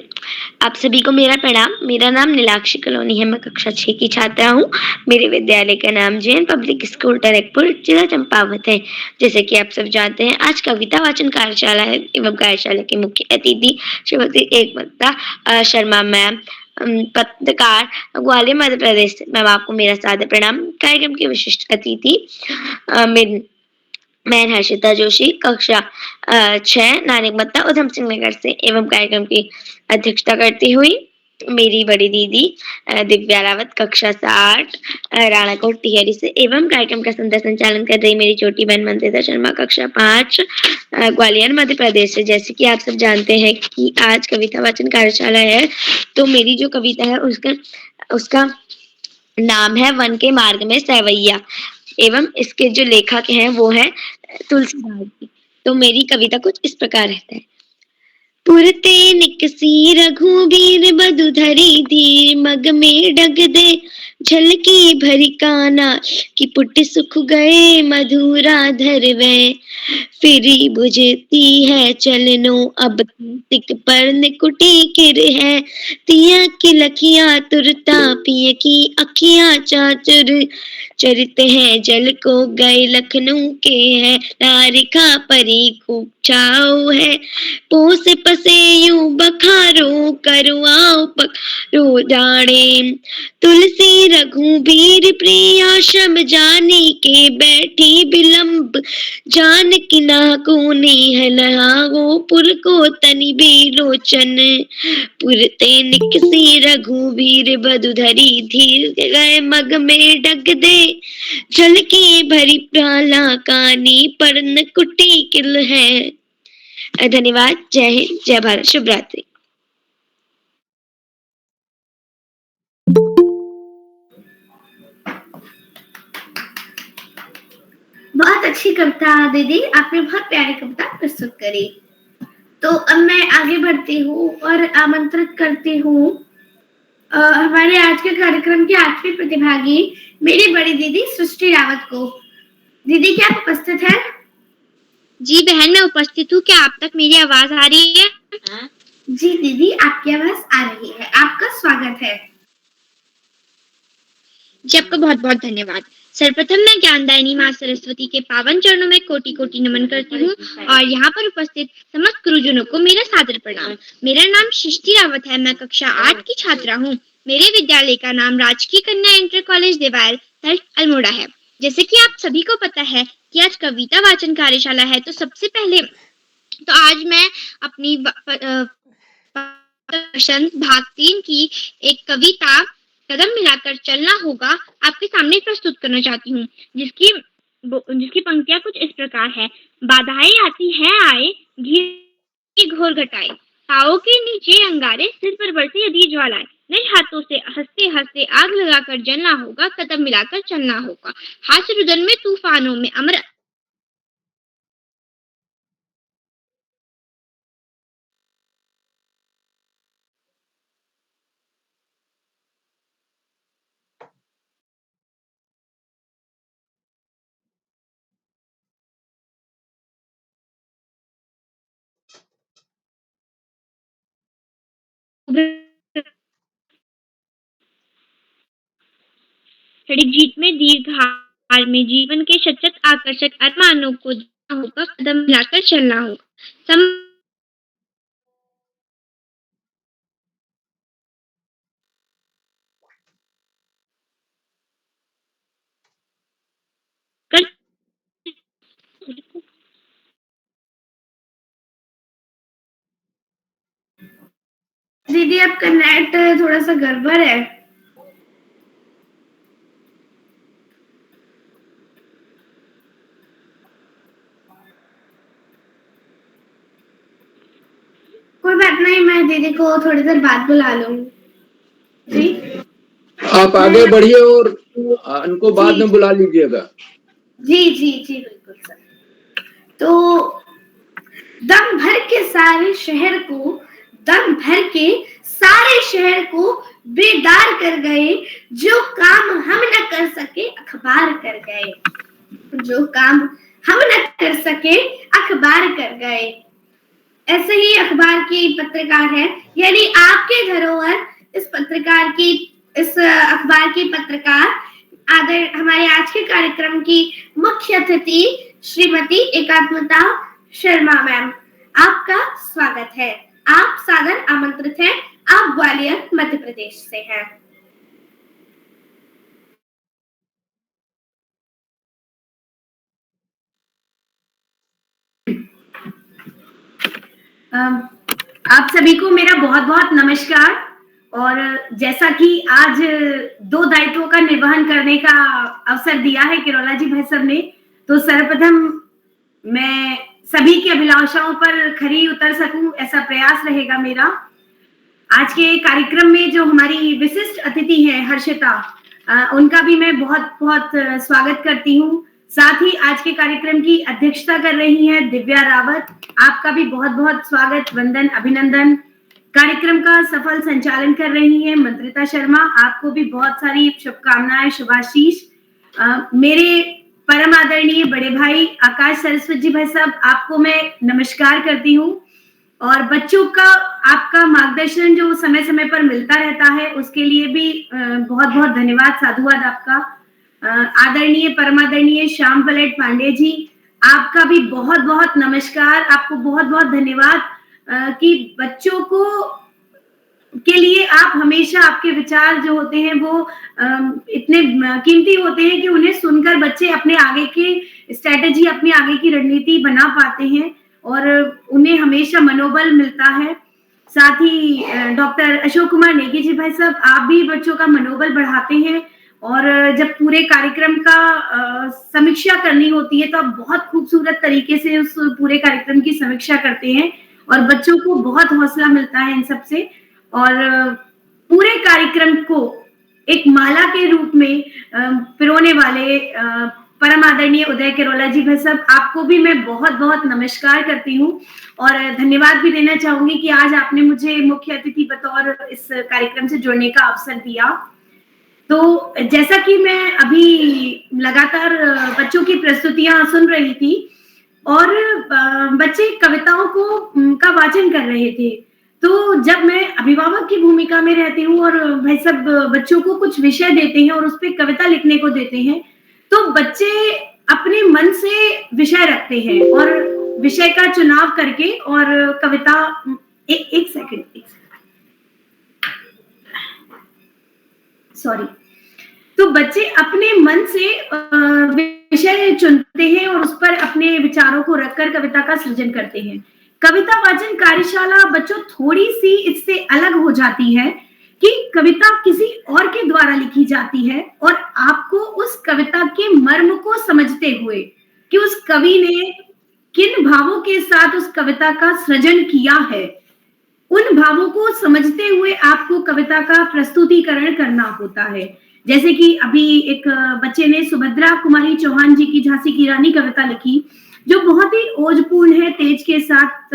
आप सभी को मेरा प्रणाम। मेरा नाम नीलाक्षी कलोनी है। मैं कक्षा 6 की छात्रा हूँ। मेरे विद्यालय का नाम जैन पब्लिक स्कूल टनकपुर जिला चंपावत है। जैसे कि आप सब जानते हैं आज कविता वाचन कार्यशाला है एवं कार्यशाला के मुख्य अतिथि श्रीमती एकमता शर्मा मैम पत्रकार ग्वालियर मध्य प्रदेश से। मैम आपको मेरा सादर प्रणाम। कार्यक्रम के विशिष्ट अतिथि मैं हर्षिता जोशी कक्षा 6 नानिकमत्ता उधम सिंह नगर से एवं कार्यक्रम की अध्यक्षता करती हुई मेरी बड़ी दीदी दिव्या रावत कक्षा 7 राणाकोट टिहरी से एवं कार्यक्रम का सुंदर संचालन कर रही मेरी छोटी बहन मंत्रिता शर्मा कक्षा 5 ग्वालियर मध्य प्रदेश से। जैसे कि आप सब जानते हैं कि आज कविता वाचन कार्यशाला है तो मेरी जो कविता है उसका नाम है वन के मार्ग में सैवैया एवं इसके जो लेखक हैं वो है तुलसीदास जी। तो मेरी कविता कुछ इस प्रकार रहता है। पुरते निकसी रघुबीर बधु धरी धीर मग में डग दे झलकी भरी काना कि पुट सुख गए मधुरा धरवे फिरी बुझती है चलनो अब तिक पर निकुटी किर है तिया की लखिया तुरता पिय की अखियां चाचुर चरित है जल को गए लखनऊ के है तारिका परी खूब छाओ है पोस पसे यूं बखारो करवाओ पखारो डाणे तुलसी रघुबीर प्रिया शम जानी के बैठी विलंब जान किना को नेहलाओ पुर को तनि बेलोचन पुरते निकसी रघुबीर बधु धरी धीर गए मग में डग दे झलकी भरी प्राला कानी पर कुटी किल है। धन्यवाद। जय हिंद जय भारत शुभ रात्रि। बहुत अच्छी कविता दीदी आपने बहुत प्यारी कविता प्रस्तुत करी। तो अब मैं आगे बढ़ती हूँ और आमंत्रित करती हूँ हमारे आज के कार्यक्रम की 8वीं प्रतिभागी मेरी बड़ी दीदी सृष्टि रावत को। दीदी क्या आप उपस्थित हैं? जी बहन मैं उपस्थित हूँ। क्या आप तक मेरी आवाज आ रही है? जी दीदी आपकी आवाज आ रही है। आपका स्वागत है। जी आपका बहुत बहुत धन्यवाद। सर्वप्रथम मैं ज्ञानदायिनी माँ सरस्वती के पावन चरणों में कोटि कोटि नमन करती हूँ और यहाँ पर उपस्थित समस्त गुरुजनों को मेरा सादर प्रणाम। मेरा नाम सृष्टि रावत है। मैं कक्षा 8 की छात्रा हूँ। मेरे विद्यालय का नाम राजकीय कन्या इंटर कॉलेज देवाल अल्मोड़ा है। जैसे कि आप सभी को पता है कि आज कविता वाचन कार्यशाला है तो सबसे पहले तो आज मैं अपनी भाग 3 की एक कविता कदम मिलाकर चलना होगा आपके सामने प्रस्तुत करना चाहती हूँ जिसकी पंक्तियां कुछ इस प्रकार है। बाधाएं आती हैं आए घी घोर घटाए पाओ के नीचे अंगारे सिर पर बरसे यदि ज्वालाएं निज हाथों से हंसते हंसते आग लगाकर जलना होगा कदम मिलाकर चलना होगा हास्य रुदन में तूफानों में अमर जीत में दीर्घ आज में जीवन के सचत आकर्षक आत्मानों को जानना होगा, कदम मिलाकर चलना होगा। दीदी आपका नेट थोड़ा सा गड़बड़ है। कोई बात नहीं, मैं दीदी को थोड़ी देर बाद बुला लूंगी। जी आप आगे बढ़िए और उनको बाद में बुला लीजिएगा। जी जी जी बिल्कुल सर। तो दम भर के सारे शहर को, दम भर के सारे शहर को बेदार कर गए, जो काम हम न कर सके अखबार कर गए, जो काम हम न कर सके अखबार कर गए। ऐसे ही अखबार की पत्रकार है, यानी आपके धरोहर इस पत्रकार की, इस अखबार की पत्रकार आदर हमारे आज के कार्यक्रम की मुख्य अतिथि श्रीमती एकात्मता शर्मा मैम, आपका स्वागत है। आप सादर आमंत्रित हैं। आप ग्वालियर मध्य प्रदेश से हैं। आप सभी को मेरा बहुत बहुत नमस्कार। और जैसा कि आज 2 दायित्वों का निर्वहन करने का अवसर दिया है किरोला जी भाई साहब ने, तो सर्वप्रथम मैं सभी की अभिलाषाओं पर खरी उतर सकूं, ऐसा प्रयास रहेगा मेरा। आज के कार्यक्रम में जो हमारी विशिष्ट अतिथि है हर्षिता, उनका भी मैं बहुत बहुत स्वागत करती हूँ। साथ ही आज के कार्यक्रम की अध्यक्षता कर रही हैं दिव्या रावत, आपका भी बहुत बहुत स्वागत, वंदन, अभिनंदन। कार्यक्रम का सफल संचालन कर रही हैं मंत्रिता शर्मा, आपको भी बहुत सारी शुभकामनाएं, शुभाशीष। मेरे परम आदरणीय बड़े भाई आकाश सरस्वत जी भाई साहब, आपको मैं नमस्कार करती हूँ। और बच्चों का आपका मार्गदर्शन जो समय समय पर मिलता रहता है, उसके लिए भी बहुत बहुत धन्यवाद, साधुवाद आपका। आदरणीय परमादरणीय श्याम पलट पांडे जी, आपका भी बहुत बहुत नमस्कार, आपको बहुत बहुत धन्यवाद कि बच्चों को के लिए आप हमेशा, आपके विचार जो होते हैं वो इतने कीमती होते हैं कि उन्हें सुनकर बच्चे अपने आगे की स्ट्रेटेजी, अपनी आगे की रणनीति बना पाते हैं और उन्हें हमेशा मनोबल मिलता है। साथ ही डॉक्टर अशोक कुमार नेगी जी भाई साहब, आप भी बच्चों का मनोबल बढ़ाते हैं और जब पूरे कार्यक्रम का समीक्षा करनी होती है तो आप बहुत खूबसूरत तरीके से उस पूरे कार्यक्रम की समीक्षा करते हैं और बच्चों को बहुत हौसला मिलता है इन सबसे। और पूरे कार्यक्रम को एक माला के रूप में पिरोने वाले परम आदरणीय उदय किरोला जी भाई साहब, आपको भी मैं बहुत बहुत नमस्कार करती हूँ और धन्यवाद भी देना चाहूंगी कि आज आपने मुझे मुख्य अतिथि बतौर इस कार्यक्रम से जुड़ने का अवसर दिया। तो जैसा कि मैं अभी लगातार बच्चों की प्रस्तुतियां सुन रही थी और बच्चे कविताओं का वाचन कर रहे थे, तो जब मैं अभिभावक की भूमिका में रहती हूँ और भाई सब बच्चों को कुछ विषय देते हैं और उस पर कविता लिखने को देते हैं, तो बच्चे अपने मन से विषय रखते हैं और विषय का चुनाव करके और कविता एक सेकंड सॉरी, तो बच्चे अपने मन से विषय चुनते हैं और उस पर अपने विचारों को रखकर कविता का सृजन करते हैं। कविता वाचन कार्यशाला बच्चों थोड़ी सी इससे अलग हो जाती है कि कविता किसी और के द्वारा लिखी जाती है और आपको उस कविता के मर्म को समझते हुए कि उस कवि ने किन भावों के साथ उस कविता का सृजन किया है, उन भावों को समझते हुए आपको कविता का प्रस्तुतिकरण करना होता है। जैसे कि अभी एक बच्चे ने सुभद्रा कुमारी चौहान जी की झांसी की रानी कविता लिखी, जो बहुत ही ओजपूर्ण है, तेज के साथ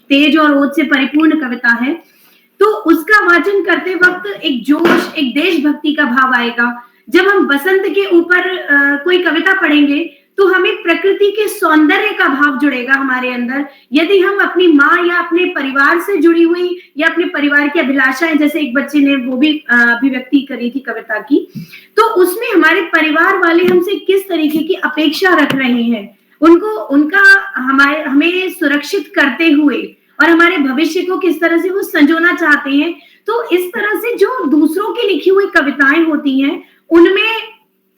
तेज और ओज से परिपूर्ण कविता है। तो उसका वाचन करते वक्त एक जोश, एक देशभक्ति का भाव आएगा। जब हम बसंत के ऊपर कोई कविता पढ़ेंगे तो हमें प्रकृति के सौंदर्य का भाव जुड़ेगा हमारे अंदर। यदि हम अपनी माँ या अपने परिवार से जुड़ी हुई या अपने परिवार की अभिलाषाएं, जैसे एक बच्चे ने वो भी अभिव्यक्ति करी थी कविता की, तो उसमें हमारे परिवार वाले हमसे किस तरीके की अपेक्षा रख रहे हैं, उनका हमें सुरक्षित करते हुए और हमारे भविष्य को किस तरह से वो संजोना चाहते हैं। तो इस तरह से जो दूसरों की लिखी हुई कविताएं होती हैं उनमें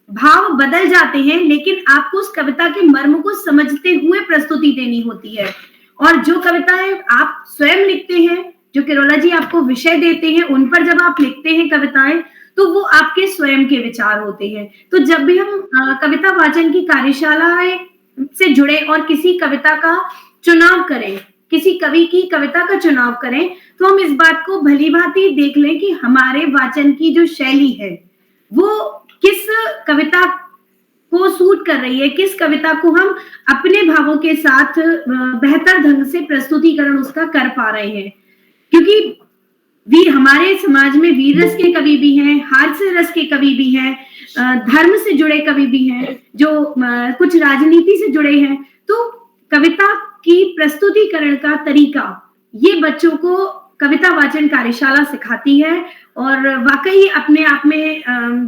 भाव बदल जाते हैं, लेकिन आपको उस कविता के मर्म को समझते हुए प्रस्तुति देनी होती है। और जो कविताएं आप स्वयं लिखते हैं, जो किरोला जी आपको विषय देते हैं, उन पर जब आप लिखते हैं कविताएं, तो वो आपके स्वयं के विचार होते हैं। तो जब भी हम कविता वाचन की कार्यशालाएं से जुड़े और किसी कविता का चुनाव करें, किसी कवि की कविता का चुनाव करें, तो हम इस बात को भली भांति देख लें कि हमारे वाचन की जो शैली है वो किस कविता को सूट कर रही है, किस कविता को हम अपने भावों के साथ बेहतर ढंग से प्रस्तुतिकरण उसका कर पा रहे हैं। क्योंकि हमारे समाज में वीर रस के कवि भी हैं, हास्य रस के कवि भी हैं, धर्म से जुड़े कवि भी हैं, जो कुछ राजनीति से जुड़े हैं। तो कविता की प्रस्तुतिकरण का तरीका ये बच्चों को कविता वाचन कार्यशाला सिखाती है। और वाकई अपने आप में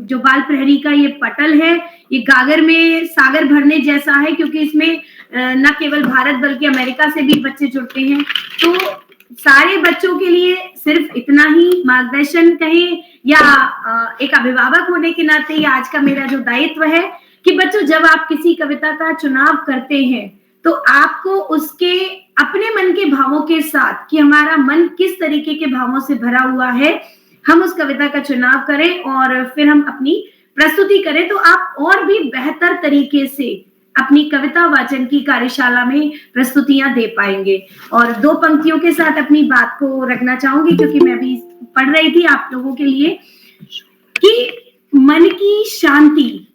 जो बाल प्रहरी का ये पटल है, ये गागर में सागर भरने जैसा है, क्योंकि इसमें न केवल भारत बल्कि अमेरिका से भी बच्चे जुड़ते हैं। तो सारे बच्चों के लिए सिर्फ इतना ही मार्गदर्शन कहें या एक अभिभावक होने के नाते ये आज का मेरा जो दायित्व है कि बच्चों, जब आप किसी कविता का चुनाव करते हैं तो आपको उसके अपने मन के भावों के साथ, कि हमारा मन किस तरीके के भावों से भरा हुआ है, हम उस कविता का चुनाव करें और फिर हम अपनी प्रस्तुति करें, तो आप और भी बेहतर तरीके से अपनी कविता वाचन की कार्यशाला में प्रस्तुतियां दे पाएंगे। और दो पंक्तियों के साथ अपनी बात को रखना चाहूंगी, क्योंकि मैं भी पढ़ रही थी आप लोगों के लिए, कि मन की शांति,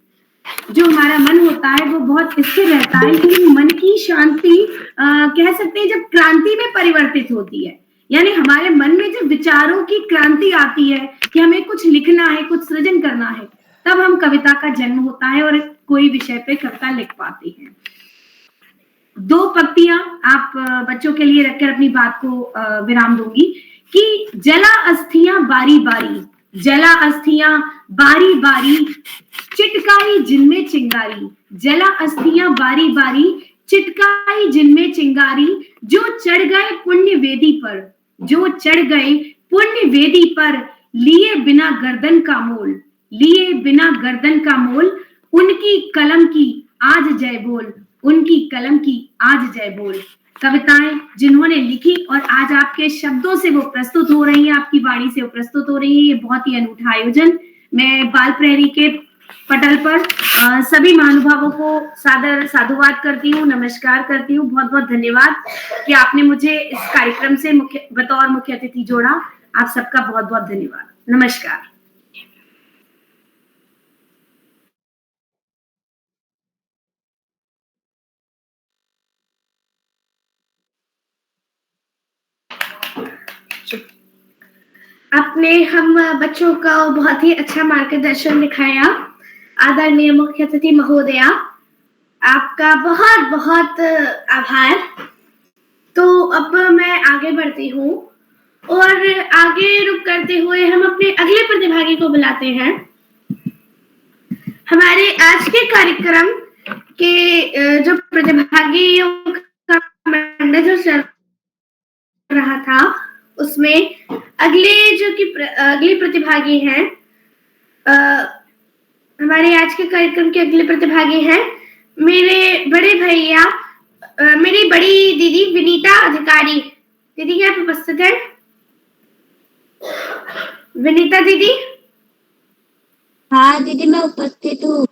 जो हमारा मन होता है वो बहुत स्थिर रहता है, लेकिन मन की शांति कह सकते हैं जब क्रांति में परिवर्तित होती है, यानी हमारे मन में जब विचारों की क्रांति आती है कि हमें कुछ लिखना है, कुछ सृजन करना है, तब हम कविता का जन्म होता है और कोई विषय पे कविता लिख पाते हैं। दो पंक्तियां आप बच्चों के लिए रखकर अपनी बात को विराम दूंगी कि जला अस्थियां बारी बारी, जला अस्थियां बारी बारी, चिटकाई जिनमें चिंगारी, जला अस्थियां बारी बारी, चिटकाई जिनमें चिंगारी, जो चढ़ गए पुण्य वेदी पर, जो चढ़ गए पुण्य वेदी पर, लिए बिना गर्दन का मोल, लिए बिना गर्दन का मोल, उनकी कलम की आज जय बोल, उनकी कलम की आज जय बोल। कविताएं जिन्होंने लिखी और आज आपके शब्दों से वो प्रस्तुत हो रही है, आपकी वाणी से वो प्रस्तुत हो रही है, ये बहुत ही अनूठा आयोजन। मैं बाल प्रहरी के पटल पर सभी महानुभावों को सादर साधुवाद करती हूँ, नमस्कार करती हूँ। बहुत बहुत धन्यवाद कि आपने मुझे इस कार्यक्रम से बतौर मुख्य अतिथि जोड़ा। आप सबका बहुत बहुत धन्यवाद। नमस्कार। आपने हम बच्चों का बहुत ही अच्छा मार्गदर्शन दिखाया। आदरणीय मुख्य अतिथि महोदया, आपका बहुत बहुत आभार। तो अब मैं आगे बढ़ती हूँ और आगे रुक करते हुए हम अपने अगले प्रतिभागी को बुलाते हैं। हमारे आज के कार्यक्रम के जो प्रतिभागियों का मंडल जो चल रहा था, उसमें अगले प्रतिभागी हैं, हमारे आज के कार्यक्रम के अगले प्रतिभागी हैं मेरे बड़े भैया, मेरी बड़ी दीदी विनीता अधिकारी। दीदी क्या आप उपस्थित हैं? विनीता दीदी? हाँ दीदी, मैं उपस्थित हूँ।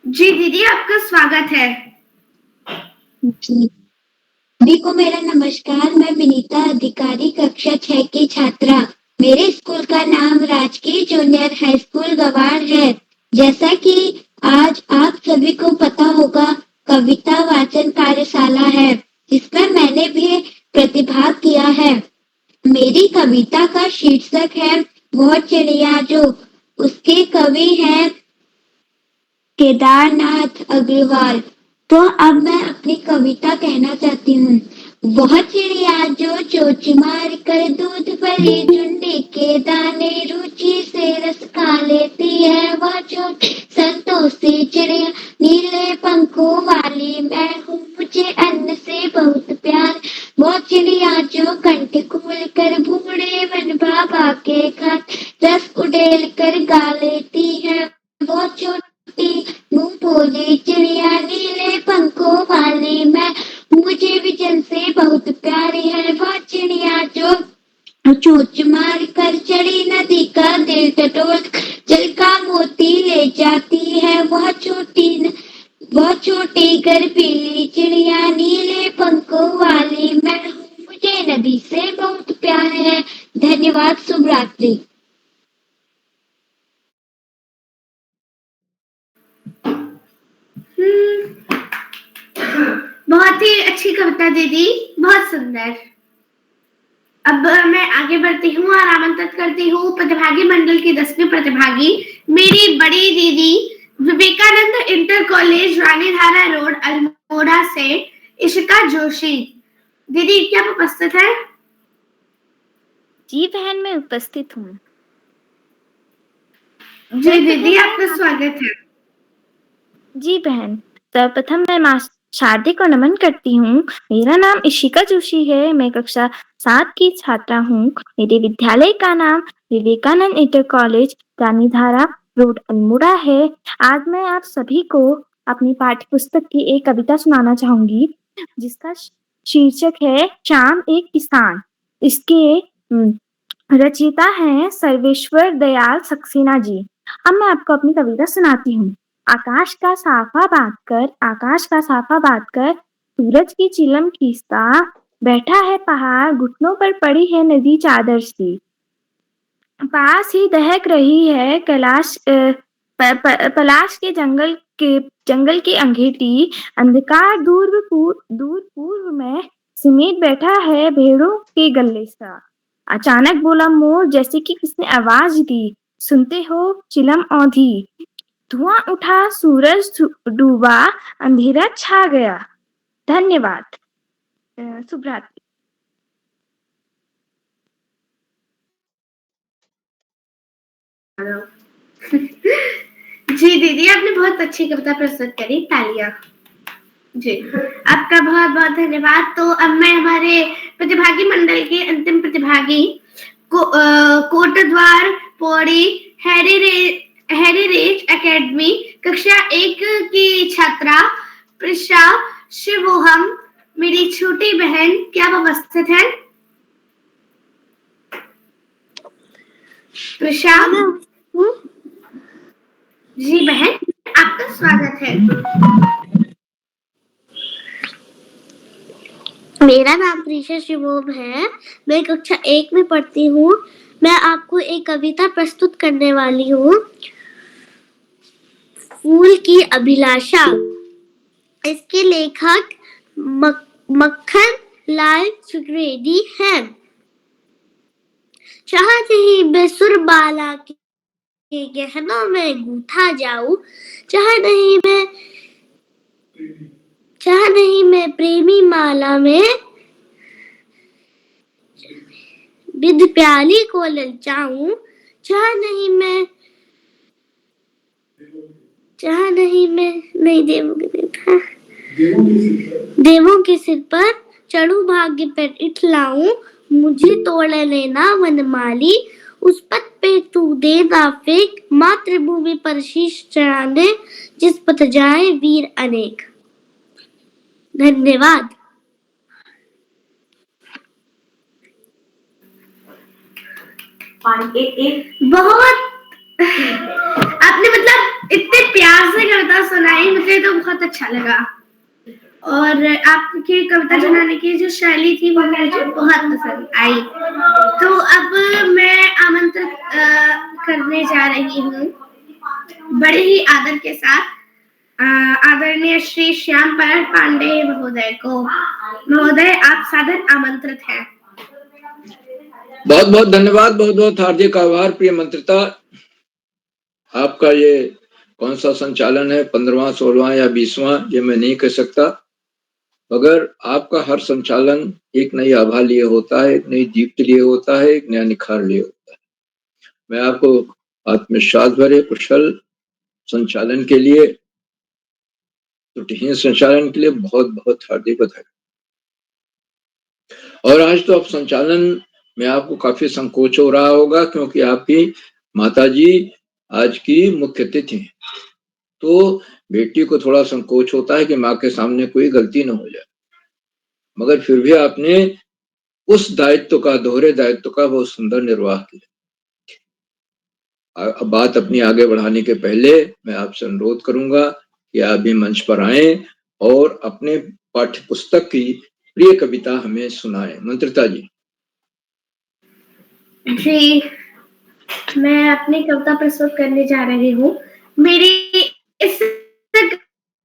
जी दीदी, आपका स्वागत है। जी, सभी को मेरा नमस्कार। मैं विनीता अधिकारी, कक्षा 6 की छात्रा। मेरे स्कूल का नाम राजकीय जूनियर हाई स्कूल गवाड़ है। जैसा कि आज आप सभी को पता होगा, कविता वाचन कार्यशाला है, जिसमें मैंने भी प्रतिभाग किया है। मेरी कविता का शीर्षक है वो चिड़िया जो। उसके कवि हैं केदारनाथ अग्रवाल। तो अब मैं अपनी कविता कहना चाहती हूँ। वह चिड़िया जो चोंच मार कर दूध भरी झुंडी के दाने रुचि से रस खा लेती है, वह छोटी संतोषी चिड़िया नीले पंखों वाली मैं हूँ, मुझे अन्न से बहुत प्यार। वो चिड़िया जो कंठ खोल कर बूढ़े वन बाबा के खात रस उड़ेल कर गा लेती है, वो छोटी मुंह बोली चिड़िया नीले पंखों वाली मैं, मुझे भी जल से बहुत प्यारी है। वह चिड़िया जो चोंच मार कर चढ़ी नदी का दिल टटोल जल का मोती ले जाती है, वह छोटी गर्भीली चिड़िया नीले पंखों वाली मैं हूँ, मुझे नदी से बहुत प्यार है। धन्यवाद। शुभ रात्रि। बहुत ही अच्छी कविता दीदी, बहुत सुंदर। अब मैं आगे बढ़ती हूँ और आमंत्रित करती हूँ प्रतिभागी मंडल की 10वीं प्रतिभागी मेरी बड़ी दीदी Vivekanand inter college Ranidhara road Almora से इशिका जोशी। दीदी क्या आप उपस्थित है? जी बहन, मैं उपस्थित हूँ। जी दीदी, आपका स्वागत है। जी बहन, सर्वप्रथम मैं माँ शारदे को नमन करती हूँ। मेरा नाम इशिका जोशी है। मैं कक्षा 7 की छात्रा हूँ। मेरे विद्यालय का नाम Vivekanand inter college Ranidhara road Almora है। आज मैं आप सभी को अपनी पाठ्य पुस्तक की एक कविता सुनाना चाहूंगी, जिसका शीर्षक है शाम एक किसान। इसके रचयिता हैं सर्वेश्वर दयाल सक्सेना जी। अब मैं आपको अपनी कविता सुनाती हूँ। आकाश का साफा बांध कर सूरज की चिलम खींचता बैठा है पहाड़, घुटनों पर पड़ी है नदी चादर सी। पास ही दहक रही है पलाश के जंगल की अंगीठी। अंधकार दूर पूर्व में समेट बैठा है भेड़ों के गले सा। अचानक बोला मोर जैसे कि किसने आवाज दी, सुनते हो चिलम औंधी। धुआं उठा, सूरज डूबा, अंधेरा छा गया। धन्यवाद। शुभ रात्रि। जी दीदी, आपने बहुत अच्छी कविता प्रस्तुत करी, तालियां। जी, आपका बहुत बहुत धन्यवाद। तो अब मैं हमारे प्रतिभागी मंडल के अंतिम प्रतिभागी कोटद्वार पौड़ी हेरिटेज एकेडमी कक्षा 1 की छात्रा प्रिशा शिवोहम, मेरी छोटी बहन, क्या आप उपस्थित है? प्रिशा जी बहन, आपका स्वागत है। मेरा नाम प्रिशा शिवोम है। मैं कक्षा 1 में पढ़ती हूँ। मैं आपको एक कविता प्रस्तुत करने वाली हूँ। फूल की अभिलाषा। इसके लेखक मक्खन लाल त्रिवेदी हैं। चाहते ही मैं सुरबाला के गहनों में गूंथा जाऊं, चाह नहीं मैं प्रेमी माला में विध प्याली को ललचाऊं, चाह नहीं मैं नहीं देवों के सिर पर चढ़ू भाग्य पर इठलाऊं। मुझे तोड़ लेना वनमाली, उस पथ पे तू दे ना फेंक, मातृभूमि पर शीश चढ़ाने जिस पथ जाए वीर अनेक। धन्यवाद। बहुत आपने मतलब इतने प्यार से कविता सुनाई, मुझे तो बहुत अच्छा लगा। और आपकी कविता सुनाने की जो शैली थी वो मुझे बहुत पसंद आई। तो अब मैं आमंत्रित करने जा रही हूँ बड़े ही आदर के साथ आदरणीय श्री श्याम पाल पांडे महोदय को। महोदय, आप सादर आमंत्रित हैं। बहुत बहुत धन्यवाद, बहुत बहुत हार्दिक आभार प्रिय मंत्रिता। आपका ये कौन सा संचालन है, 15वां, 16वां या 20वां, ये मैं नहीं कह सकता, मगर आपका हर संचालन एक नई आभा लिए होता है, एक नई दीप्ति लिए होता है, एक नया निखार लिए होता है। मैं आपको आत्मविश्वास भरे कुशल संचालन के लिए, त्रुटिहीन संचालन के लिए बहुत बहुत हार्दिक बधाई। और आज तो आप संचालन में आपको काफी संकोच हो रहा होगा, क्योंकि आपकी माताजी आज की मुख्य अतिथि हैं। तो बेटी को थोड़ा संकोच होता है कि माँ के सामने कोई गलती न हो जाए, मगर फिर भी आपने उस दायित्व का, दोहरे दायित्व का बहुत सुंदर निर्वाह किया। अब बात अपनी आगे बढ़ाने के पहले मैं आपसे अनुरोध करूंगा कि आप भी मंच पर आएं और अपने पाठ्य पुस्तक की प्रिय कविता हमें सुनाएं। मंत्रिता जी। जी, मैं अपनी कविता प्रस्तुत करने जा रही हूँ। मेरी इस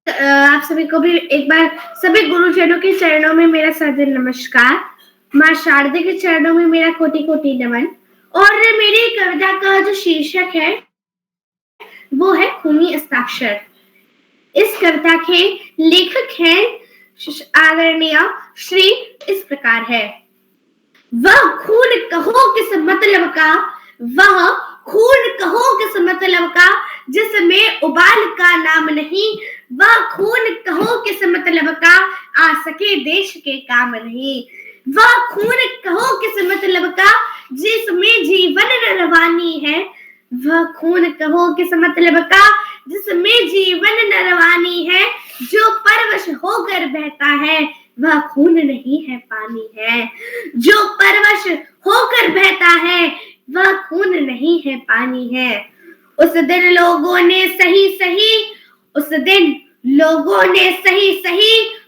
आप सभी को भी एक बार सभी गुरुजनों के चरणों में मेरा सादर नमस्कार। माँ शारदे के चरणों में मेरा कोटि कोटि नमन। और मेरी कविता का जो शीर्षक है वो है खूनी हस्ताक्षर। इस कविता के लेखक हैं आदरणीय श्री इस प्रकार है। वह खून कहो किस मतलब का, वह खून कहो किस मतलब का, जिसमें उबाल का नाम नहीं, वह खून कहो किस मतलब का, आ सके देश के काम नहीं। वह खून कहो किस मतलब का, जिसमें जीवन नरवानी है, वह खून कहो किस मतलब का, जिसमें जीवन नरवानी है, जो परवश होकर बहता है, वह खून नहीं है पानी है। जो परवश होकर बहता है, वह खून नहीं है पानी है। उस दिन लोगों ने सही सही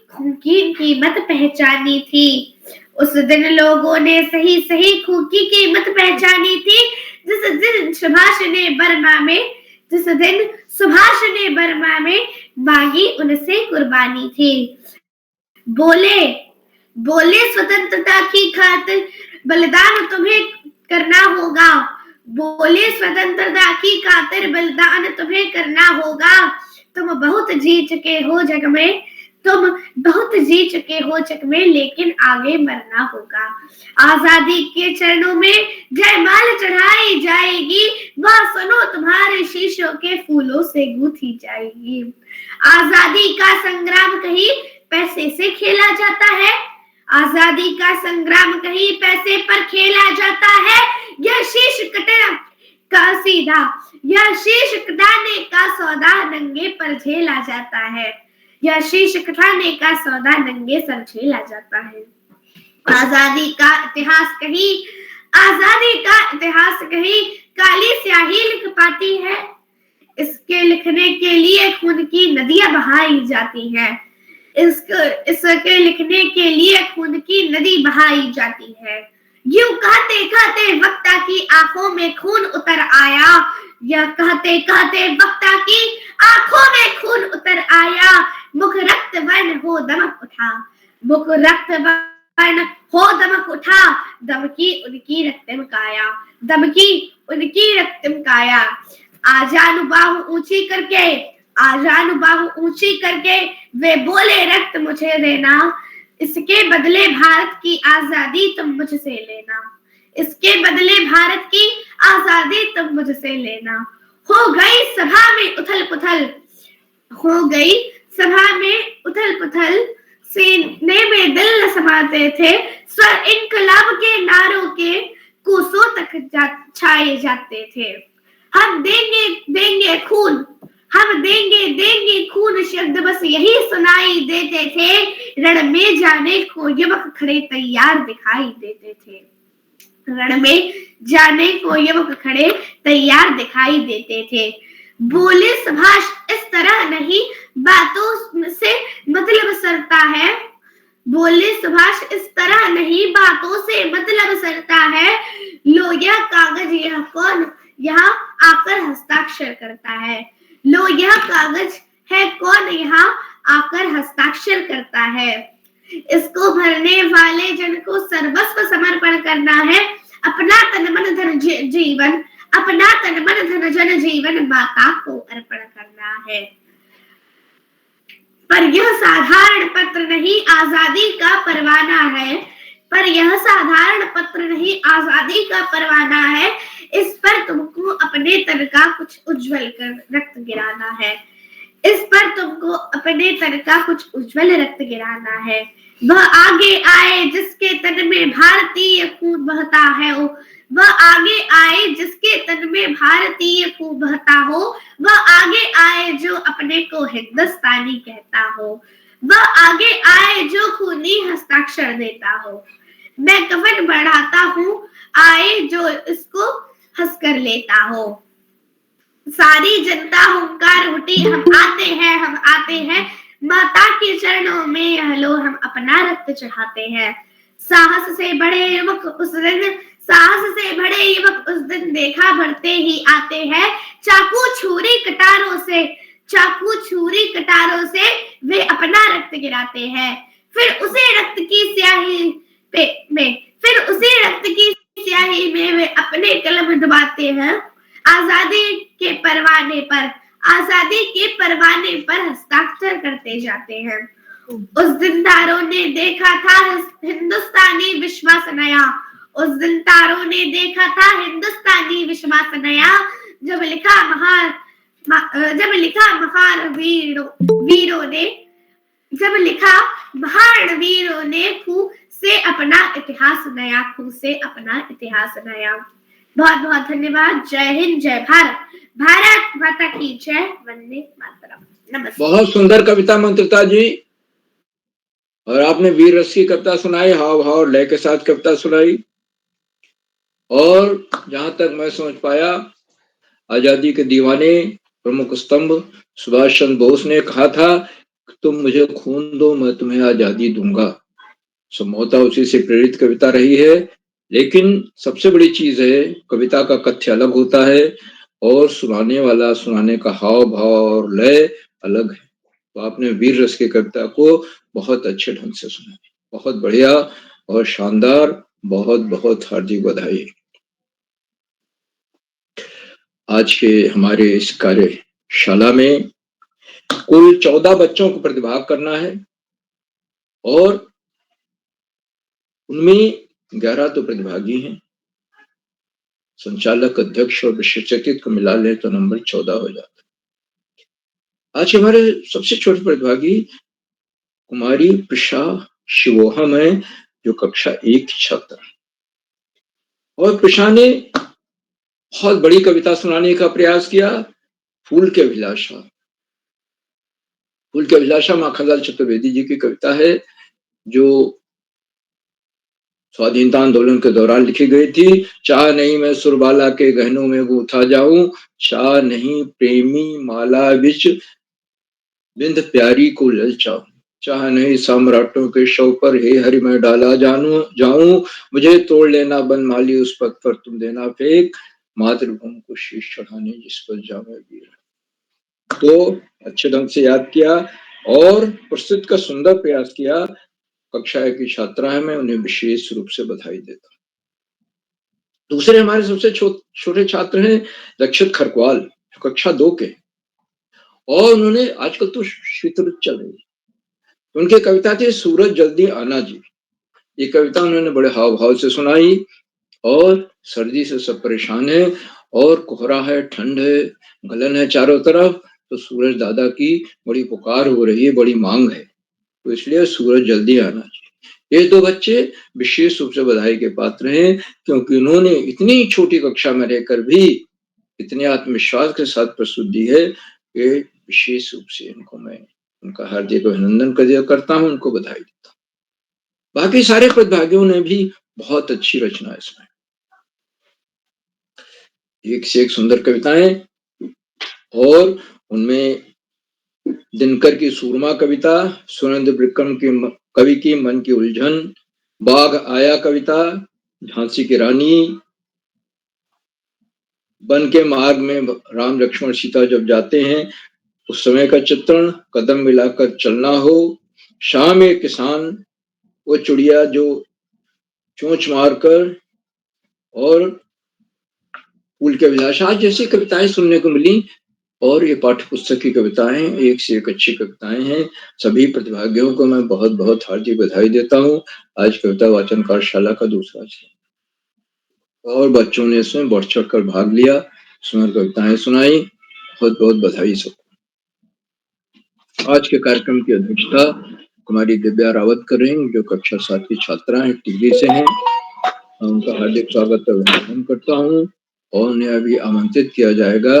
खून की कीमत पहचानी थी। उस दिन लोगों ने सही खून की कीमत पहचानी थी, जिस दिन सुभाष ने बर्मा में मांगी उनसे कुर्बानी थी। बोले स्वतंत्रता की खातिर बलिदान तुम्हें करना होगा। बोले स्वतंत्रता की खातिर बलिदान तुम्हें करना होगा। तुम बहुत जी चुके हो जग में, लेकिन आगे मरना होगा। आजादी के चरणों में जयमाल चढ़ाई जाएगी, वह सुनो तुम्हारे शीशों के फूलों से गूंथी जाएगी। आजादी का संग्राम कहीं पैसे से खेला जाता है, आजादी का संग्राम कहीं पैसे पर खेला जाता है। यह शीश कटना का सीधा, यह शीश कटाने का सौदा नंगे पर झेला जाता है। यह शीश कटाने का सौदा नंगे सर झेला जाता है। आजादी का इतिहास कहीं काली स्याही लिख पाती है। इसके लिखने के लिए खून की नदियां बहाई जाती हैं। इसके लिखने के लिए खून की नदी बहाई जाती है। यूं कहते कहते वक्ता की आंखों में खून उतर आया। यह कहते कहते वक्ता की आंखों में खून उतर आया। मुख रक्त वर्ण हो दमक उठा, मुख रक्त वर्ण हो दमक उठा। दमकी उनकी रक्तम काया, दमकी उनकी रक्तम काया। आजानु बाहु ऊंची करके वे बोले रक्त मुझे देना। इसके बदले भारत की आजादी तुम मुझसे लेना। इसके बदले भारत की आजादी तुम मुझसे लेना। हो गई सभा में उथल पुथल, सीने में दिल न समाते थे। स्वर इनकलाब के नारों के कोसों तक छाए जाते थे। हम देंगे खून, हम देंगे खून शब्द बस यही सुनाई देते थे। रण में जाने को युवक खड़े तैयार दिखाई देते थे। रण में जाने को युवक खड़े तैयार दिखाई देते थे। बोले सुभाष इस तरह नहीं बातों से मतलब सरता है। बोले सुभाष इस तरह नहीं बातों से मतलब सरता है। लो यह कागज, यह कौन यहाँ आकर हस्ताक्षर करता है। लो यह कागज है कौन यहाँ आकर हस्ताक्षर करता है। इसको भरने वाले जन को सर्वस्व समर्पण करना है। अपना तन मन धन जीवन, अपना तन मन धन जन जीवन माता को अर्पण करना है। पर यह साधारण पत्र नहीं, आजादी का परवाना है। पर यह साधारण पत्र नहीं, आजादी का परवाना है। इस पर तुमको अपने तन का कुछ उज्जवल कर रक्त गिराना है। इस पर तुमको अपने तन का कुछ उज्जवल रक्त गिराना है। वह आगे आए जिसके तन में भारतीय खून बहता है, वह आगे आए जिसके तन में भारतीय खून बहता हो। वह आगे आए जो अपने को हिंदुस्तानी कहता हो। वह आगे आए जो खूनी हस्ताक्षर देता हो। मैं कफन बढ़ाता हूँ, आए जो इसको हंसकर लेता हो। सारी जनता हुंकार उठी, हम आते हैं। माता के चरणों में यह लो, हम अपना रक्त चढ़ाते हैं। साहस से बड़े युवक उस दिन देखा बढ़ते ही आते हैं। चाकू छुरी कटारों से वे अपना रक्त गिराते हैं। फिर उसी रक्त की स्याही में वे अपने कलम दबाते हैं। आजादी के परवाने पर हस्ताक्षर करते जाते हैं। उस दिन तारों ने देखा था हिंदुस्तानी विश्वास नया। उस दिन तारों ने देखा था हिंदुस्तानी विश्वास नया। जब लिखा महान वीरों ने खूह से अपना इतिहास नया। बहुत बहुत धन्यवाद। जय हिंद, जय भारत, भारत माता की जय, वंदे मातरम। नमस्ते। बहुत सुंदर कविता मंत्रिता जी, और आपने वीर रस की कविता सुनाई, हाव भाव लय के साथ कविता सुनाई। और जहां तक मैं समझ पाया, आजादी के दीवाने प्रमुख स्तंभ सुभाष चंद्र बोस ने कहा था, तुम मुझे खून दो मैं तुम्हें आजादी दूंगा। संभवतः उसी से प्रेरित कविता रही है। लेकिन सबसे बड़ी चीज है, कविता का कथ्य अलग होता है और सुनाने वाला, सुनाने का हाव भाव और लय अलग है। तो आपने वीर रस की कविता को बहुत अच्छे ढंग से सुना, बहुत बढ़िया और शानदार, बहुत बहुत हार्दिक बधाई। आज के हमारे इस कार्यशाला में कुल 14 बच्चों को प्रतिभाग करना है और उनमें 11 तो प्रतिभागी हैं। संचालक, अध्यक्ष और विशिष्ट अतिथि को मिला ले तो नंबर 14 हो जाता है। आज हमारे सबसे छोटे प्रतिभागी कुमारी प्रिशा शिवोहम है, जो कक्षा 1 की छात्रा है। और प्रिशा ने बहुत बड़ी कविता सुनाने का प्रयास किया। फूल के अभिलाषा माखनलाल चतुर्वेदी जी की कविता है, जो स्वाधीनता आंदोलन के दौरान लिखी गई थी। चाह नहीं मैं सुरबाला के गहनों में गूंथा जाऊं, चाह नहीं प्रेमी माला बिच बिंद प्यारी को ललचाऊं, चाह नहीं सम्राटों के शव पर हे हरि मैं डाला जाऊं, मुझे तोड़ लेना बनमाली उस पथ पर तुम देना फेंक, मातृभूमि को शीश चढ़ाने जिस पर जावे वीर। तो अच्छे ढंग से याद किया और प्रस्तुत का सुंदर प्रयास किया। कक्षा 1 की छात्रा है, मैं उन्हें विशेष रूप से बधाई देता हूँ। दूसरे हमारे सबसे छोटे छात्र हैं रक्षित खरकवाल, जो कक्षा 2 के, और उन्होंने आजकल तो शीत ऋतु चल रही, उनकी कविता थी सूरज जल्दी आना जी। ये कविता उन्होंने बड़े हाव भाव से सुनाई। और सर्दी से सब परेशान है और कोहरा है, ठंड है, गलन है चारों तरफ, तो सूरज दादा की बड़ी पुकार हो रही है, बड़ी मांग है, तो इसलिए सूरज जल्दी आना चाहिए। ये 2 बच्चे विशेष रूप से बधाई के पात्र हैं, क्योंकि उन्होंने इतनी छोटी कक्षा में रहकर भी इतने आत्मविश्वास के साथ प्रस्तुत दी है कि विशेष रूप से इनको मैं उनका हार्दिक अभिनंदन करता हूँ, उनको बधाई देता हूँ। बाकी सारे प्रतिभागियों ने भी बहुत अच्छी रचना इसमें, एक से एक सुंदर कविताएं। और उनमें दिनकर की सूरमा कविता, सुरेंद्र विक्रम की कवि की मन की उलझन, बाघ आया कविता, झांसी की रानी, वन के मार्ग में राम लक्ष्मण सीता जब जाते हैं उस समय का चित्रण, कदम मिलाकर चलना हो, शाम में किसान, वो चुड़िया जो चोंच मारकर, और फूल के अभिलाषा आज जैसी कविताएं सुनने को मिली, और ये पाठ्य पुस्तक की कविताएं एक से एक अच्छी कविताएं हैं। सभी प्रतिभागियों को मैं बहुत बहुत हार्दिक बधाई देता हूँ। आज कविता वाचन कार्यशाला का दूसरा दिन और बच्चों ने इसमें बढ़ चढ़ कर भाग लिया, सुंदर कविताएं सुनाई। बहुत बहुत बधाई सबको। आज के कार्यक्रम की अध्यक्षता कुमारी दिव्या रावत कर रही हैं, जो कक्षा 7 की छात्रा हैं, टिहरी से हैं। उनका हार्दिक स्वागत और अभिनंदन करता हूँ और उन्हें अभी आमंत्रित किया जाएगा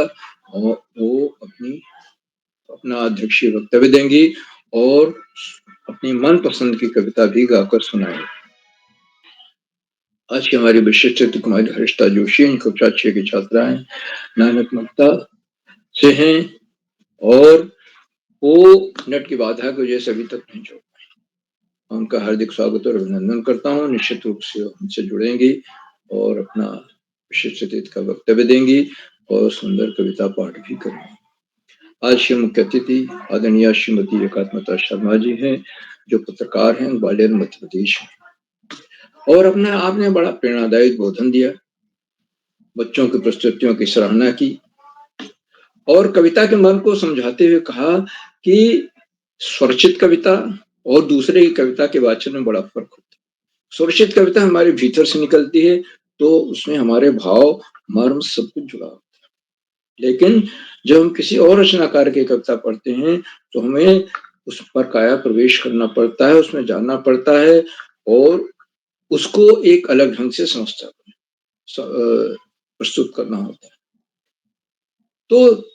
और वो अपना अध्यक्षीय वक्तव्य देंगी और अपनी मनपसंद की कविता भी गाकर सुनाएंगे। आज की हमारी विशिष्ट अतिथि कुमारी हर्षिता जोशी कक्षा 6 की छात्रा हैं, नानक मक्ता से हैं और वो नेट की बाधा की वजह से अभी तक नहीं जुड़ पाए। उनका हार्दिक स्वागत और अभिनंदन करता हूँ। निश्चित रूप से हमसे जुड़ेंगी और अपना विशिष्ट अतिथि का वक्तव्य देंगी और सुंदर कविता पाठ भी करेंगी। आज के मुख्य अतिथि आदरणीय श्रीमती एकात्मता शर्मा जी हैं, जो पत्रकार हैं, ग्वालियर मध्य प्रदेश में, और अपने आपने बड़ा प्रेरणादायी बोधन दिया, बच्चों की प्रस्तुतियों की सराहना की और कविता के मन को समझाते हुए कहा कि स्वरचित कविता और दूसरे की कविता के वाचन में बड़ा फर्क होता है। स्वरचित कविता हमारे भीतर से निकलती है तो उसमें हमारे भाव, मर्म सब कुछ जुड़ा होता है, लेकिन जब हम किसी और रचनाकार की कविता पढ़ते हैं तो हमें उस पर काया प्रवेश करना पड़ता है, उसमें जानना पड़ता है और उसको एक अलग ढंग से समझता प्रस्तुत करना होता है। तो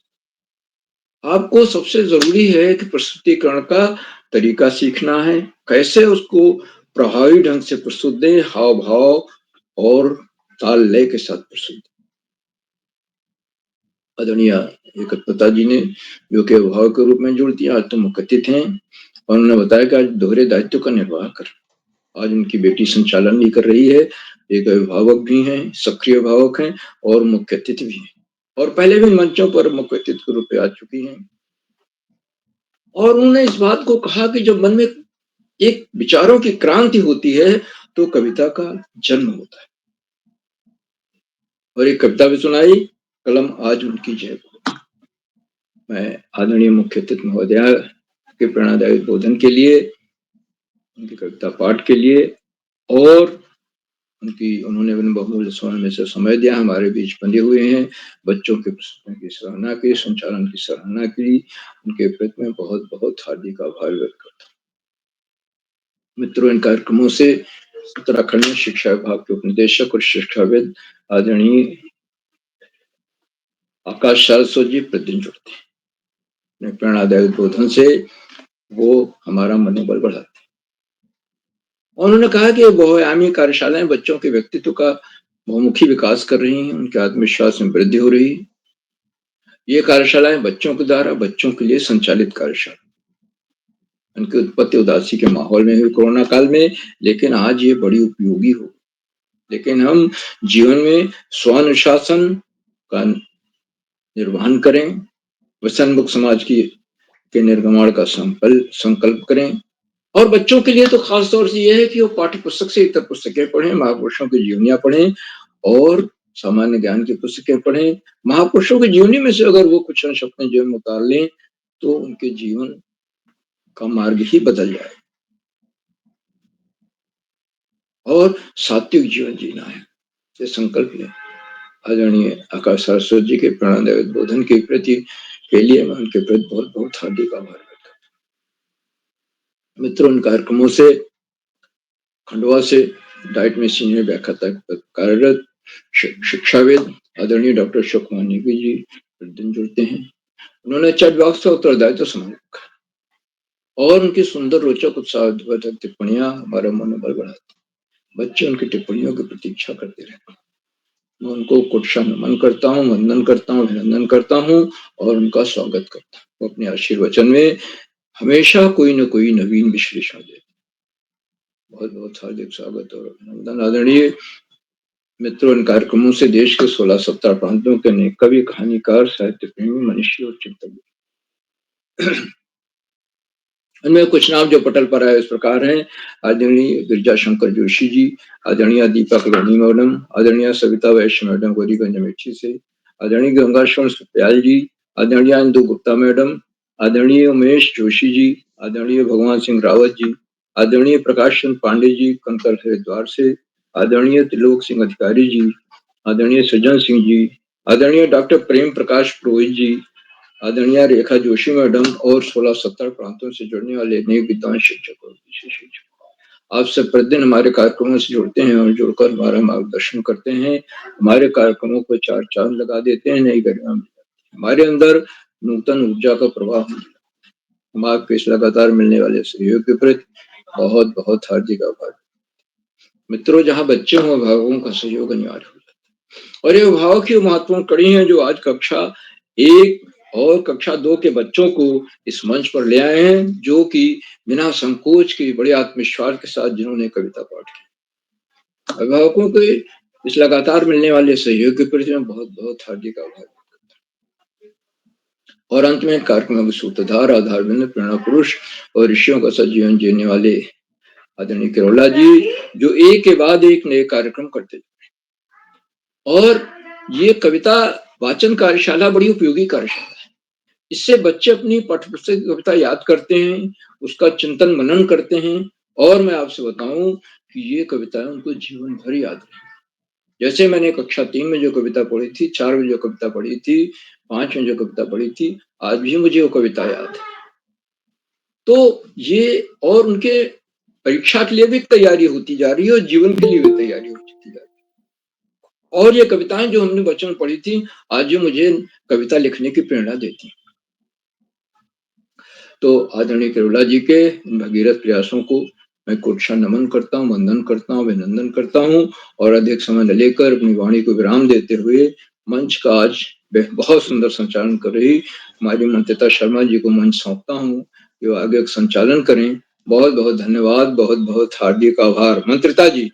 आपको सबसे जरूरी है कि प्रस्तुतिकरण का तरीका सीखना है, कैसे उसको प्रभावी ढंग से प्रस्तुत दें, हाव भाव और ताल लय के साथ प्रस्तुत। आदरणीय एकत्मता जी ने जो कि अभिभावक के रूप में जुड़ती है, आज तो मुख्य अतिथि हैं और उन्होंने बताया कि आज दोहरे दायित्व का निर्वाह कर, आज उनकी बेटी संचालन भी कर रही है, एक अभिभावक भी हैं, सक्रिय अभिभावक हैं और मुख्य अतिथि भी हैं और पहले भी मंचों पर मुख्य अतिथि के रूप में आ चुकी हैं। और उन्होंने इस बात को कहा कि जब मन में एक विचारों की क्रांति होती है तो कविता का जन्म होता है और एक कविता भी सुनाई, कलम आज उनकी जय। मैं आदरणीय मुख्य अतिथि महोदया के प्रेरणादायी बोधन के लिए, उनकी कविता पाठ के लिए और उन्होंने बहुमूल्य समय में से समय दिया, हमारे बीच बंधे हुए हैं, बच्चों के प्रस्तुतियों की सराहना की, संचालन की सराहना की, उनके प्रति में बहुत बहुत हार्दिक आभार व्यक्त करता हूँ। मित्रों, इन कार्यक्रमों से उत्तराखंड में शिक्षा विभाग के उपनिदेशक और शिक्षाविद आदरणीय आकाश सारस्वत जी प्रतिदिन जुड़ते हैं। प्रेरणादायी बोधन से वो हमारा मनोबल बढ़ाते हैं। उन्होंने कहा कि बहुआयामी कार्यशालाएं बच्चों के व्यक्तित्व का बहुमुखी विकास कर रही हैं, उनके आत्मविश्वास में वृद्धि हो रही है। ये कार्यशालाएं बच्चों के द्वारा बच्चों के लिए संचालित कार्यशाला, उनकी उत्पत्ति उदासी के माहौल में हुई कोरोना काल में, लेकिन आज ये बड़ी उपयोगी हो। लेकिन हम जीवन में स्वानुशासन का निर्वहन करें, व्यसनमुक्त समाज के निर्माण का संकल्प करें और बच्चों के लिए तो खास तौर से यह है कि वो पाठ्य पुस्तक से इतर पुस्तकें पढ़ें, महापुरुषों की जीवनियां पढ़ें और सामान्य ज्ञान की पुस्तकें पढ़ें। महापुरुषों की जीवनी में से अगर वो कुछ अंश अपने जीवन में उतार लें तो उनके जीवन का मार्ग ही बदल जाए और सात्विक जीवन जीना है, ये संकल्प लें। आदरणीय आकाश सारस्वत जी के प्रेरणादायी बोधन के प्रति के लिए मैं उनके प्रति बहुत बहुत हार्दिक आभार व्यक्त करता हूँ। मित्रों, उन कार्यक्रमों से खंडवा से डाइट में सीनियर व्याख्याता कार्यरत शिक्षाविद आदरणीय डॉक्टर अशोक कुमार नेगी जी प्रतिदिन जुड़ते हैं। उन्होंने चैट बॉक्स का उत्तरदायित्व संभाल रखा और उनकी सुंदर रोचक उत्साहवर्धक टिप्पणियां हमारा मनोबल बढ़ाती। बच्चे उनकी टिप्पणियों की प्रतीक्षा करते रहते हैं। मैं उनको कुशल नमन करता हूँ, वंदन करता हूँ, अभिनंदन करता हूँ और उनका स्वागत करता हूँ। वो अपने आशीर्वचन में हमेशा कोई न कोई नवीन विश्लेषण देते। बहुत बहुत हार्दिक स्वागत और अभिनंदन। आदरणीय मित्रों, इन कार्यक्रमों से देश के 16-17 प्रांतों के अनेक कवि, कहानीकार, साहित्य प्रेमी, मनीषी और चिंतक इनमें कुछ नाम जो पटल पर आए इस प्रकार हैं: आदरणीय गिरिजा शंकर जोशी जी, आदरणीय दीपा कलोनी मैडम, आदरणीय सविता वैश्य मैडम गौरीगंज अमेठी से, आदरणीय गंगाश्रम सुप्याल जी, आदरणीय इंदु गुप्ता मैडम, आदरणीय उमेश जोशी जी, आदरणीय भगवान सिंह रावत जी, आदरणीय प्रकाश चंद पांडे जी कंकर हरिद्वार से, आदरणीय त्रिलोक सिंह अधिकारी जी, आदरणीय सज्जन सिंह जी, आदरणीय डॉक्टर प्रेम प्रकाश पुरोहित जी, आदरणीय रेखा जोशी मैडम और 16-17 प्रांतों से जुड़ने वाले अनेक विद्वान शिक्षक और विशेष शिक्षक आप सब प्रतिदिन हमारे कार्यक्रमों से जुड़ते हैं और जुड़कर हमारा मार्गदर्शन करते हैं। हमारे कार्यक्रमों को चार चांद लगा देते हैं, नई गरिमा मिल जाती है। हमारे अंदर नूतन ऊर्जा का प्रवाह होने लगता है। हम आपके इस लगातार मिलने वाले सहयोग के प्रति बहुत बहुत हार्दिक आभार। मित्रों, जहाँ बच्चे हों अभिभावकों का सहयोग अनिवार्य हो जाता है और ये अभिभावक की महत्वपूर्ण कड़ी है जो आज कक्षा 1 और कक्षा 2 के बच्चों को इस मंच पर ले आए हैं, जो कि बिना संकोच के बड़े आत्मविश्वास के साथ जिन्होंने कविता पाठ की। अभिभावकों के इस लगातार मिलने वाले सहयोग के प्रति मैं बहुत बहुत हार्दिक आभार करता हूँ। और अंत में कार्यक्रम के सूत्रधार, आधारबिंद, प्रेरणा पुरुष और ऋषियों का साथ जीवन जीने वाले आदरणीय किरोला जी, जो एक के बाद एक नए कार्यक्रम करते हैं। और ये कविता वाचन कार्यशाला बड़ी उपयोगी कार्यशाला है। इससे बच्चे अपनी पाठ्यपुस्तक की कविता याद करते हैं, उसका चिंतन मनन करते हैं और मैं आपसे बताऊं कि ये कविताएं उनको जीवन भर याद रहेंगी। जैसे मैंने कक्षा 3 में जो कविता पढ़ी थी, 4 में जो कविता पढ़ी थी, 5 में जो कविता पढ़ी थी, आज भी मुझे वो कविता याद है। तो ये और उनके परीक्षा के लिए भी तैयारी होती जा रही है और जीवन के लिए भी तैयारी होती जा रही है। और ये कविताएं जो हमने बचपन में पढ़ी थी, आज जो मुझे कविता लिखने की प्रेरणा देती है। तो आदरणीय किरोला जी के इन भगीरथ प्रयासों को मैं कोटि नमन करता हूँ, वंदन करता हूँ, अभिनंदन करता हूँ और अधिक समय न लेकर अपनी वाणी को विराम देते हुए मंच का आज बहुत सुंदर संचालन कर रही हमारी मंत्रिता शर्मा जी को मंच सौंपता हूँ, जो आगे संचालन करें। बहुत बहुत धन्यवाद, बहुत बहुत हार्दिक आभार। मंत्रिता जी।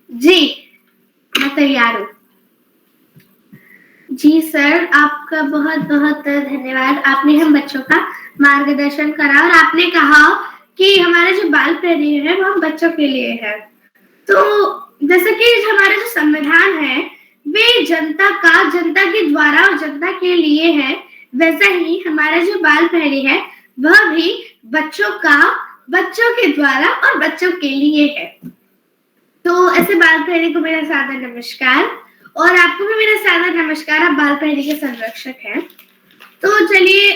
जी, मैं तैयार हूँ। जी सर, आपका बहुत बहुत धन्यवाद। आपने हम बच्चों का मार्गदर्शन करा और आपने कहा कि हमारे जो बाल प्रहरी है वो हम बच्चों के लिए है। तो जैसे कि हमारा जो संविधान है वे जनता के द्वारा और जनता के लिए है, वैसा ही हमारा जो बाल प्रहरी है वह भी बच्चों के द्वारा और बच्चों के लिए है। तो ऐसे बाल प्रहरी को मेरा सादर नमस्कार और आपको भी मेरा सादर नमस्कार। आप बाल प्रहरी के संरक्षक हैं। तो चलिए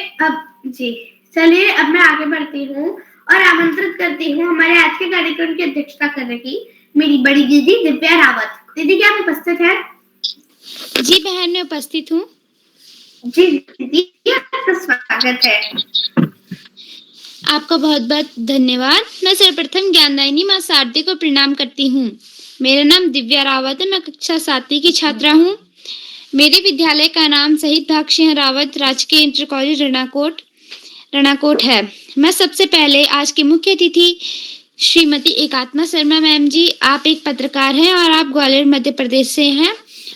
अब मैं आगे बढ़ती हूँ और आमंत्रित करती हूँ हमारे आज के कार्यक्रम की अध्यक्षता करने की मेरी बड़ी दीदी दिव्या रावत। दीदी क्या आप उपस्थित हैं? जी बहन, मैं उपस्थित हूँ। जी दीदी, आपका स्वागत है। आपका बहुत बहुत धन्यवाद। मैं सर्वप्रथम ज्ञानदायिनी माँ शारदे को प्रणाम करती हूँ। मेरा नाम दिव्या रावत है। मैं कक्षा 7वीं की छात्रा हूँ। मेरे विद्यालय का नाम शहीद भाग सिंह रावत राजकीय इंटर कॉलेज रणाकोट है। मैं सबसे पहले आज की मुख्य अतिथि श्रीमती एकात्मा शर्मा मैम जी, आप एक पत्रकार हैं और आप ग्वालियर मध्य प्रदेश से हैं।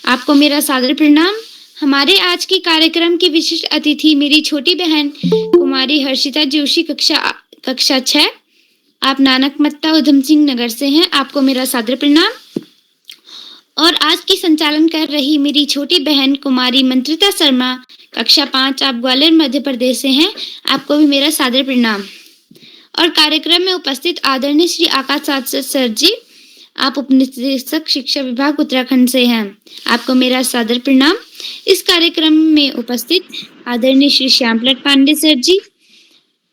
आपको मेरा सादर प्रणाम। हमारे आज के कार्यक्रम की विशिष्ट अतिथि मेरी छोटी बहन कुमारी हर्षिता जोशी, कक्षा 6। आप नानक मत्ता उधम सिंह नगर से हैं। आपको मेरा सादर प्रणाम। और आज की संचालन कर रही मेरी छोटी बहन कुमारी मंत्रिता शर्मा, कक्षा 5। आप ग्वालियर मध्य प्रदेश से हैं। आपको भी मेरा सादर प्रणाम। और कार्यक्रम में उपस्थित आदरणीय श्री आकाश सर जी, आप उपनिदेशक शिक्षा विभाग उत्तराखंड से हैं। आपको मेरा सादर प्रणाम। इस कार्यक्रम में उपस्थित आदरणीय श्री श्यामलाल पांडे सर जी,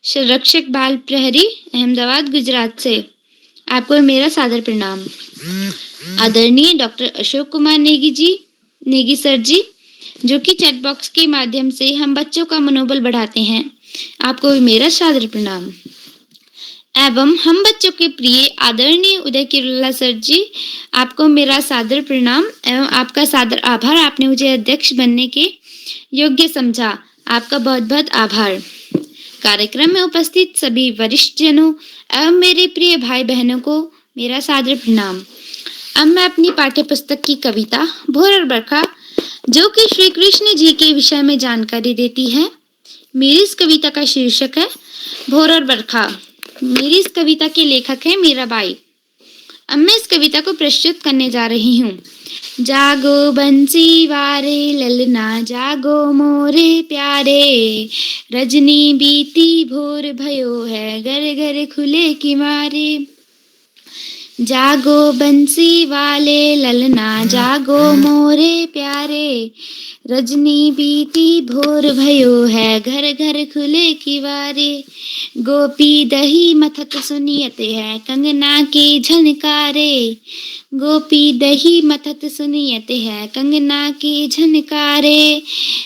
संरक्षक बाल प्रहरी, अहमदाबाद गुजरात से। आपको मेरा सादर प्रणाम। आदरणीय डॉक्टर अशोक कुमार नेगी सर जी, जो कि चैट बॉक्स के माध्यम से हम बच्चों का मनोबल बढ़ाते हैं। आपको भी मेरा सादर प्रणाम। एवं हम बच्चों के प्रिय आदरणीय उदय किरोला सर जी, आपको मेरा सादर प्रणाम एवं आपका सादर आभार। आपने मुझे अध्यक्ष बनने के योग्य समझा। आपका बहुत बहुत आभार। कार्यक्रम में उपस्थित सभी वरिष्ठ जनों एवं मेरे प्रिय भाई बहनों को मेरा सादर प्रणाम। अब मैं अपनी पाठ्य पुस्तक की कविता भोर और बरखा, जो कि श्री कृष्ण जी के विषय में जानकारी देती है, मेरी इस कविता का शीर्षक है भोर और बरखा। मेरी इस कविता के लेखक है मीराबाई। अब मैं इस कविता को प्रस्तुत करने जा रही हूँ। जागो बंसी वारे ललना, जागो मोरे प्यारे, रजनी बीती भोर भयो है, घर घर खुले किवारे। जागो बंसी वाले ललना, जागो मोरे प्यारे, रजनी बीती भोर भयो है, घर घर खुले किवारे। गोपी दही मथत सुनियते है, कंगना के झनकारे। गोपी दही मथत सुनियते है, कंगना के झनकारे।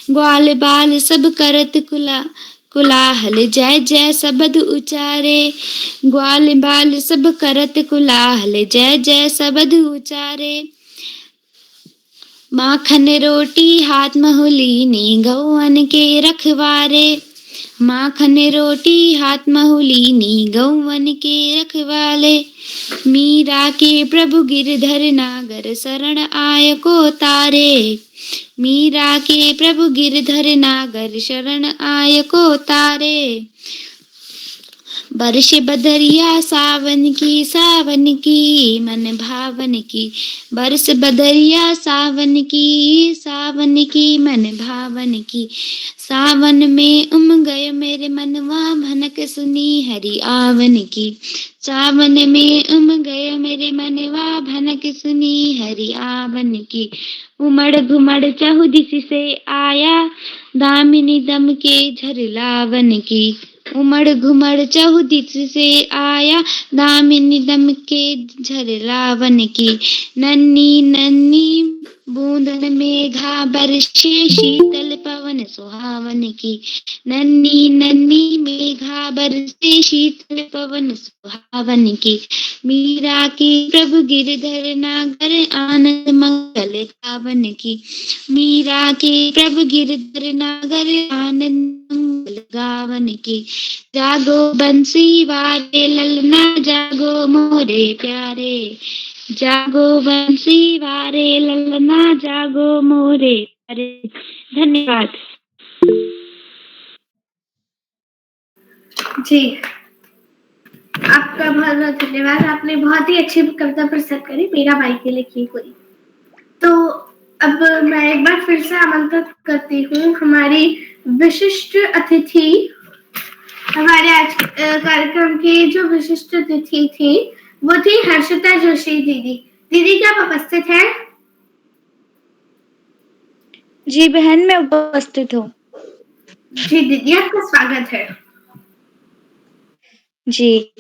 ग्वाल बाल सब करत कुलाहल, जय जय शब्द उचारे। ग्वाल बाल सब करत कुलाहल, जय जय शब्द उचारे। माखन रोटी हाथ महुलीनी, गौवन के रखवारे। माखन रोटी हाथ महुलीनी, गौवन के रखवाले। मीरा के प्रभु गिरधर नागर, शरण आय को तारे। मीरा के प्रभु गिरधर नागर, शरण आय को तारे। बरस बदरिया सावन की मन भावन की। बरस बदरिया सावन की मन भावन की। सावन में गए मेरे मनवा, भनक सुनी हरि आवन की। सावन में गए मेरे मनवा, भनक सुनी हरि आवन की। उमड़ घुमड़ चहु दिस से आया, दामिनी दम के झरलावन की। उमड़ घुमड़ चहु दिस से आया, दामिनी दम के झरलावन की। नन्ही नन्ही बूंदन मेघा बरसे, शीतल पवन सुहावन की। नन्ही नन्ही मेघा बरसे, शीतल पवन सुहावन की। मीरा के प्रभु गिरधर नागर, आनंद मंगल गावन की। मीरा के प्रभु गिरधर नागर, आनंद मंगल गावन की। जागो बंसी वाले ललना, जागो मोरे प्यारे। जागो बंसी वारे ललना, जागो मोरे प्यारे। धन्यवाद जी, आपका बहुत बहुत धन्यवाद। आपने बहुत ही अच्छी कविता प्रस्तुत करी, मीराबाई के लिखी हुई। तो अब मैं एक बार फिर से आमंत्रित करती हूँ हमारी विशिष्ट अतिथि, हमारे आज कार्यक्रम की जो विशिष्ट अतिथि थी वो थी हर्षिता जोशी दीदी। दीदी क्या आप उपस्थित हैं? जी बहन, मैं उपस्थित हूँ। जी दीदी, आपका स्वागत है। जी,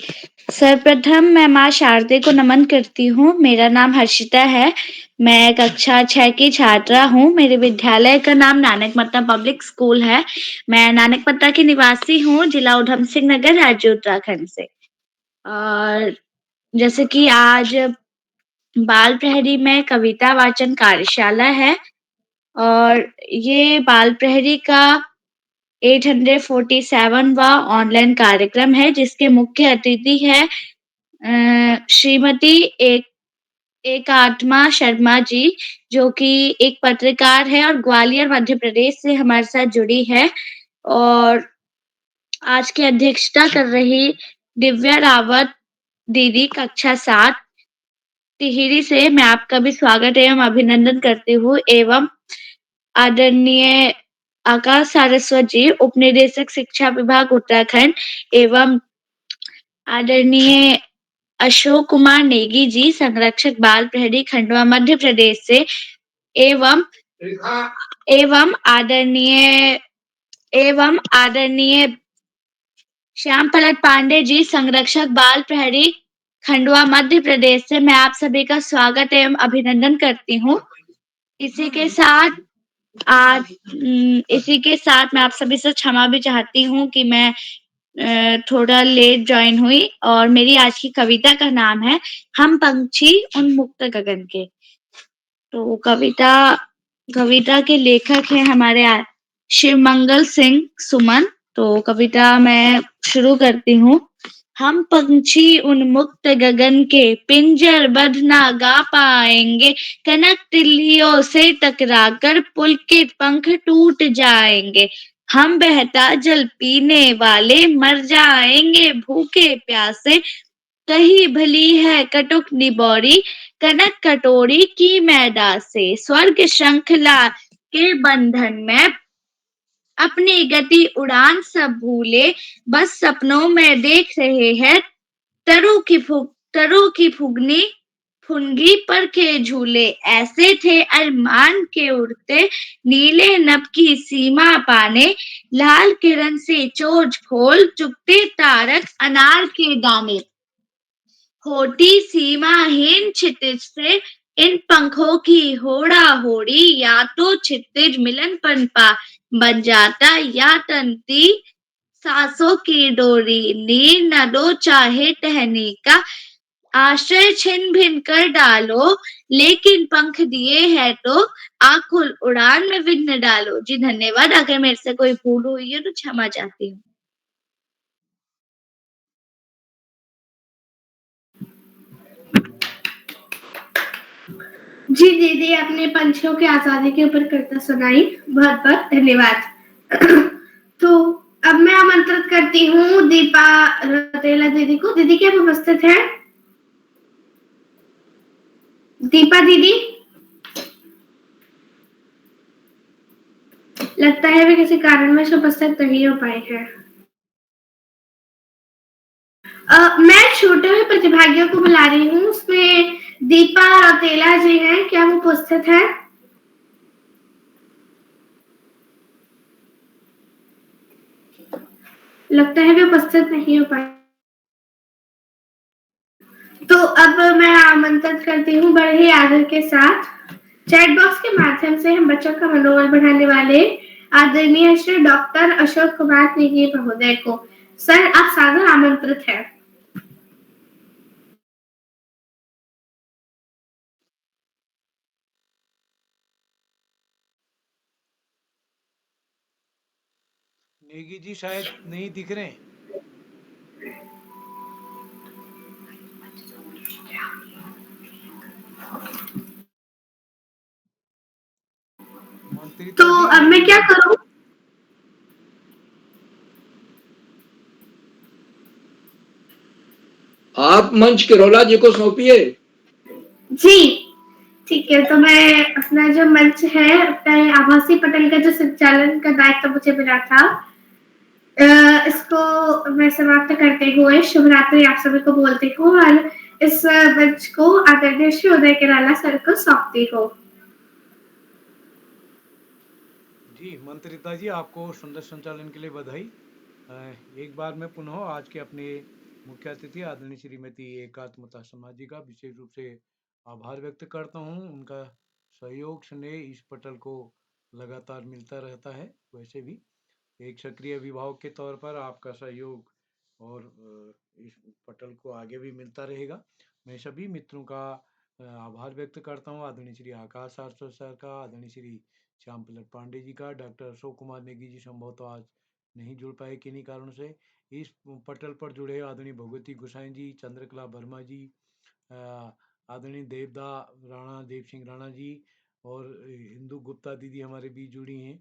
सर्वप्रथम मैं माँ शारदे को नमन करती हूँ। मेरा नाम हर्षिता है। मैं कक्षा 6 की छात्रा हूँ। मेरे विद्यालय का नाम नानकमत्ता पब्लिक स्कूल है। मैं नानकमत्ता की निवासी हूँ, जिला उधम सिंह नगर, राज्य उत्तराखंड से। और जैसे कि आज बाल प्रहरी में कविता वाचन कार्यशाला है, और ये बाल प्रहरी का 847वां ऑनलाइन कार्यक्रम है, जिसके मुख्य अतिथि है श्रीमती एकात्मा शर्मा जी, जो कि एक पत्रकार है और ग्वालियर मध्य प्रदेश से हमारे साथ जुड़ी है। और आज की अध्यक्षता कर रही दिव्या रावत दीदी, कक्षा 7 टिहरी से, मैं आपका भी स्वागत एवं अभिनंदन करती हूँ। एवं आदरणीय आकाश सारस्वत जी, उपनिदेशक शिक्षा विभाग उत्तराखंड, एवं आदरणीय अशोक कुमार नेगी जी, संरक्षक बाल प्रहरी खंडवा मध्य प्रदेश से, एवं आदरणीय श्याम पलट पांडे जी, संरक्षक बाल प्रहरी खंडवा मध्य प्रदेश से, मैं आप सभी का स्वागत एवं अभिनंदन करती हूँ। इसी के साथ मैं आप सभी से क्षमा भी चाहती हूँ कि मैं थोड़ा लेट ज्वाइन हुई। और मेरी आज की कविता का नाम है हम पंछी उन्मुक्त गगन के। तो कविता के लेखक हैं हमारे शिवमंगल सिंह सुमन। तो कविता मैं शुरू करती हूँ। हम पंछी उन्मुक्त गगन के, पिंजर बंद ना गा पाएंगे, कनक तिल्लियों से टकराकर पुलकित पंख टूट जाएंगे। हम बहता जल पीने वाले मर जाएंगे भूखे प्यासे। कही भली है कटुक निबोरी कनक कटोरी की मैदा से। स्वर्ग श्रृंखला के बंधन में अपनी गति उड़ान सब भूले बस सपनों में देख रहे हैं तरु की फुगनी फुनगी पर के झूले। ऐसे थे अरमान के उड़ते नीले नभ की सीमा पाने। लाल किरण से चोंच खोल चुकते तारक अनार के दाने। होती सीमाहीन क्षितिज से इन पंखों की होड़ा होड़ी। या तो क्षितिज मिलन पनपा बन जाता या तंती सांसों की डोरी। नीर न दो चाहे टहनी का आश्रय छिन भिन कर डालो लेकिन पंख दिए है तो आकुल उड़ान में विघ्न डालो। जी धन्यवाद। अगर मेरे से कोई भूल हुई है तो क्षमा चाहती हूँ। जी दीदी, आपने पंछियों की आजादी के ऊपर कविता सुनाई, बहुत बहुत धन्यवाद। तो अब मैं आमंत्रित करती हूँ दीपा रतेला दीदी को। दीदी क्या आप उपस्थित हैं? दीपा दीदी, लगता है वे किसी कारणवश उपस्थित नहीं हो पाए हैं। मैं छोटे हुए प्रतिभागियों को बुला रही हूँ, उसमें दीपा रतेला जी हैं, क्या वो उपस्थित हैं? लगता है वे उपस्थित नहीं हो पाए। तो अब मैं आमंत्रित करती हूँ बड़े ही आदर के साथ चैट बॉक्स के माध्यम से हम बच्चों का मनोबल बढ़ाने वाले आदरणीय श्री डॉक्टर अशोक कुमार नेगी महोदय को। सर, आप सादर आमंत्रित हैं। नेगी जी शायद नहीं दिख रहे हैं। तो अब मैं क्या करूं? आप मंच किरोला जी को सौंपिए। जी ठीक है, तो मैं अपना जो मंच है, अपने आभासी पटल का जो संचालन का दायित्व मुझे मिला था, इसको मैं समाप्त करते हुए शुभ रात्रि आप सभी को बोलती हूँ और इस मंच को आदरणीय श्री उदय किराला सर को सौंपती हूँ। जी मंत्रिता जी, आपको सुंदर संचालन के लिए बधाई। एक बार मैं पुनः आज के अपने मुख्य अतिथि आदरणीय श्रीमती एकात्मता समाज जी का विशेष रूप से आभार व्यक्त करता हूँ। उनका सहयोग स्नेह इस पटल को लगातार मिलता रहता है। वैसे भी एक सक्रिय अभिभावक के तौर पर आपका सहयोग और इस पटल को आगे भी मिलता रहेगा। मैं सभी मित्रों का आभार व्यक्त करता हूँ। आदरणीय श्री आकाश आर्सो सर का, आदरणीय श्री श्याम प्रसाद पांडे जी का, डॉक्टर अशोक कुमार नेगी जी संभवतः आज नहीं जुड़ पाए किन्हीं कारणों से। इस पटल पर जुड़े आदरणीय भगवती गोसाई जी, चंद्रकला वर्मा जी, आदरणीय देवदा राणा, देव सिंह राणा जी और हिंदू गुप्ता दीदी हमारे बीच जुड़ी हैं।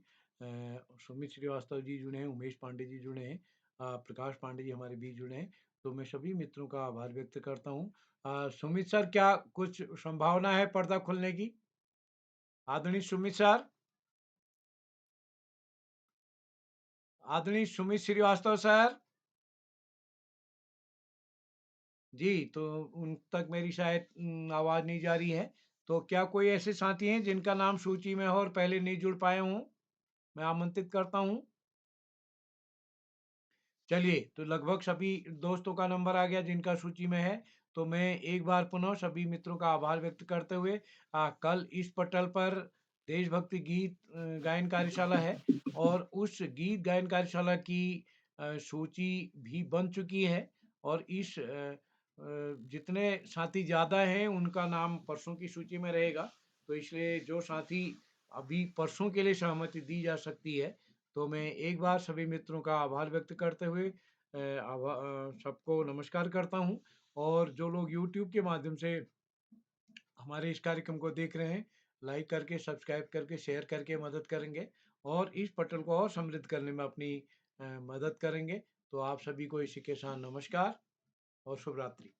सुमित श्रीवास्तव जी जुड़े हैं, उमेश पांडे जी जुड़े हैं, प्रकाश पांडे जी हमारे बीच जुड़े हैं। तो मैं सभी मित्रों का आभार व्यक्त करता हूँ। सुमित सर, क्या कुछ संभावना है पर्दा खुलने की? आदरणीय सुमित सर, आदरणीय सुमित श्रीवास्तव सर जी, तो उन तक मेरी शायद आवाज नहीं जा रही है। तो क्या कोई ऐसे साथी हैं जिनका नाम सूची में हो और पहले नहीं जुड़ पाए हों? मैं आमंत्रित करता हूं। चलिए, तो लगभग सभी दोस्तों का नंबर आ गया जिनका सूची में है। तो मैं एक बार पुनः सभी मित्रों का आभार व्यक्त करते हुए कल इस पटल पर देशभक्ति गीत गायन कार्यशाला है और उस गीत गायन कार्यशाला की सूची भी बन चुकी है और इस जितने साथी ज़्यादा हैं उनका नाम परसों की सूची में रहेगा। तो इसलिए जो साथी अभी परसों के लिए सहमति दी जा सकती है, तो मैं एक बार सभी मित्रों का आभार व्यक्त करते हुए सबको नमस्कार करता हूं। और जो लोग YouTube के माध्यम से हमारे इस कार्यक्रम को देख रहे हैं, लाइक करके, सब्सक्राइब करके, शेयर करके मदद करेंगे और इस पटल को और समृद्ध करने में अपनी मदद करेंगे। तो आप सभी को इसी के साथ नमस्कार और शुभ रात्रि।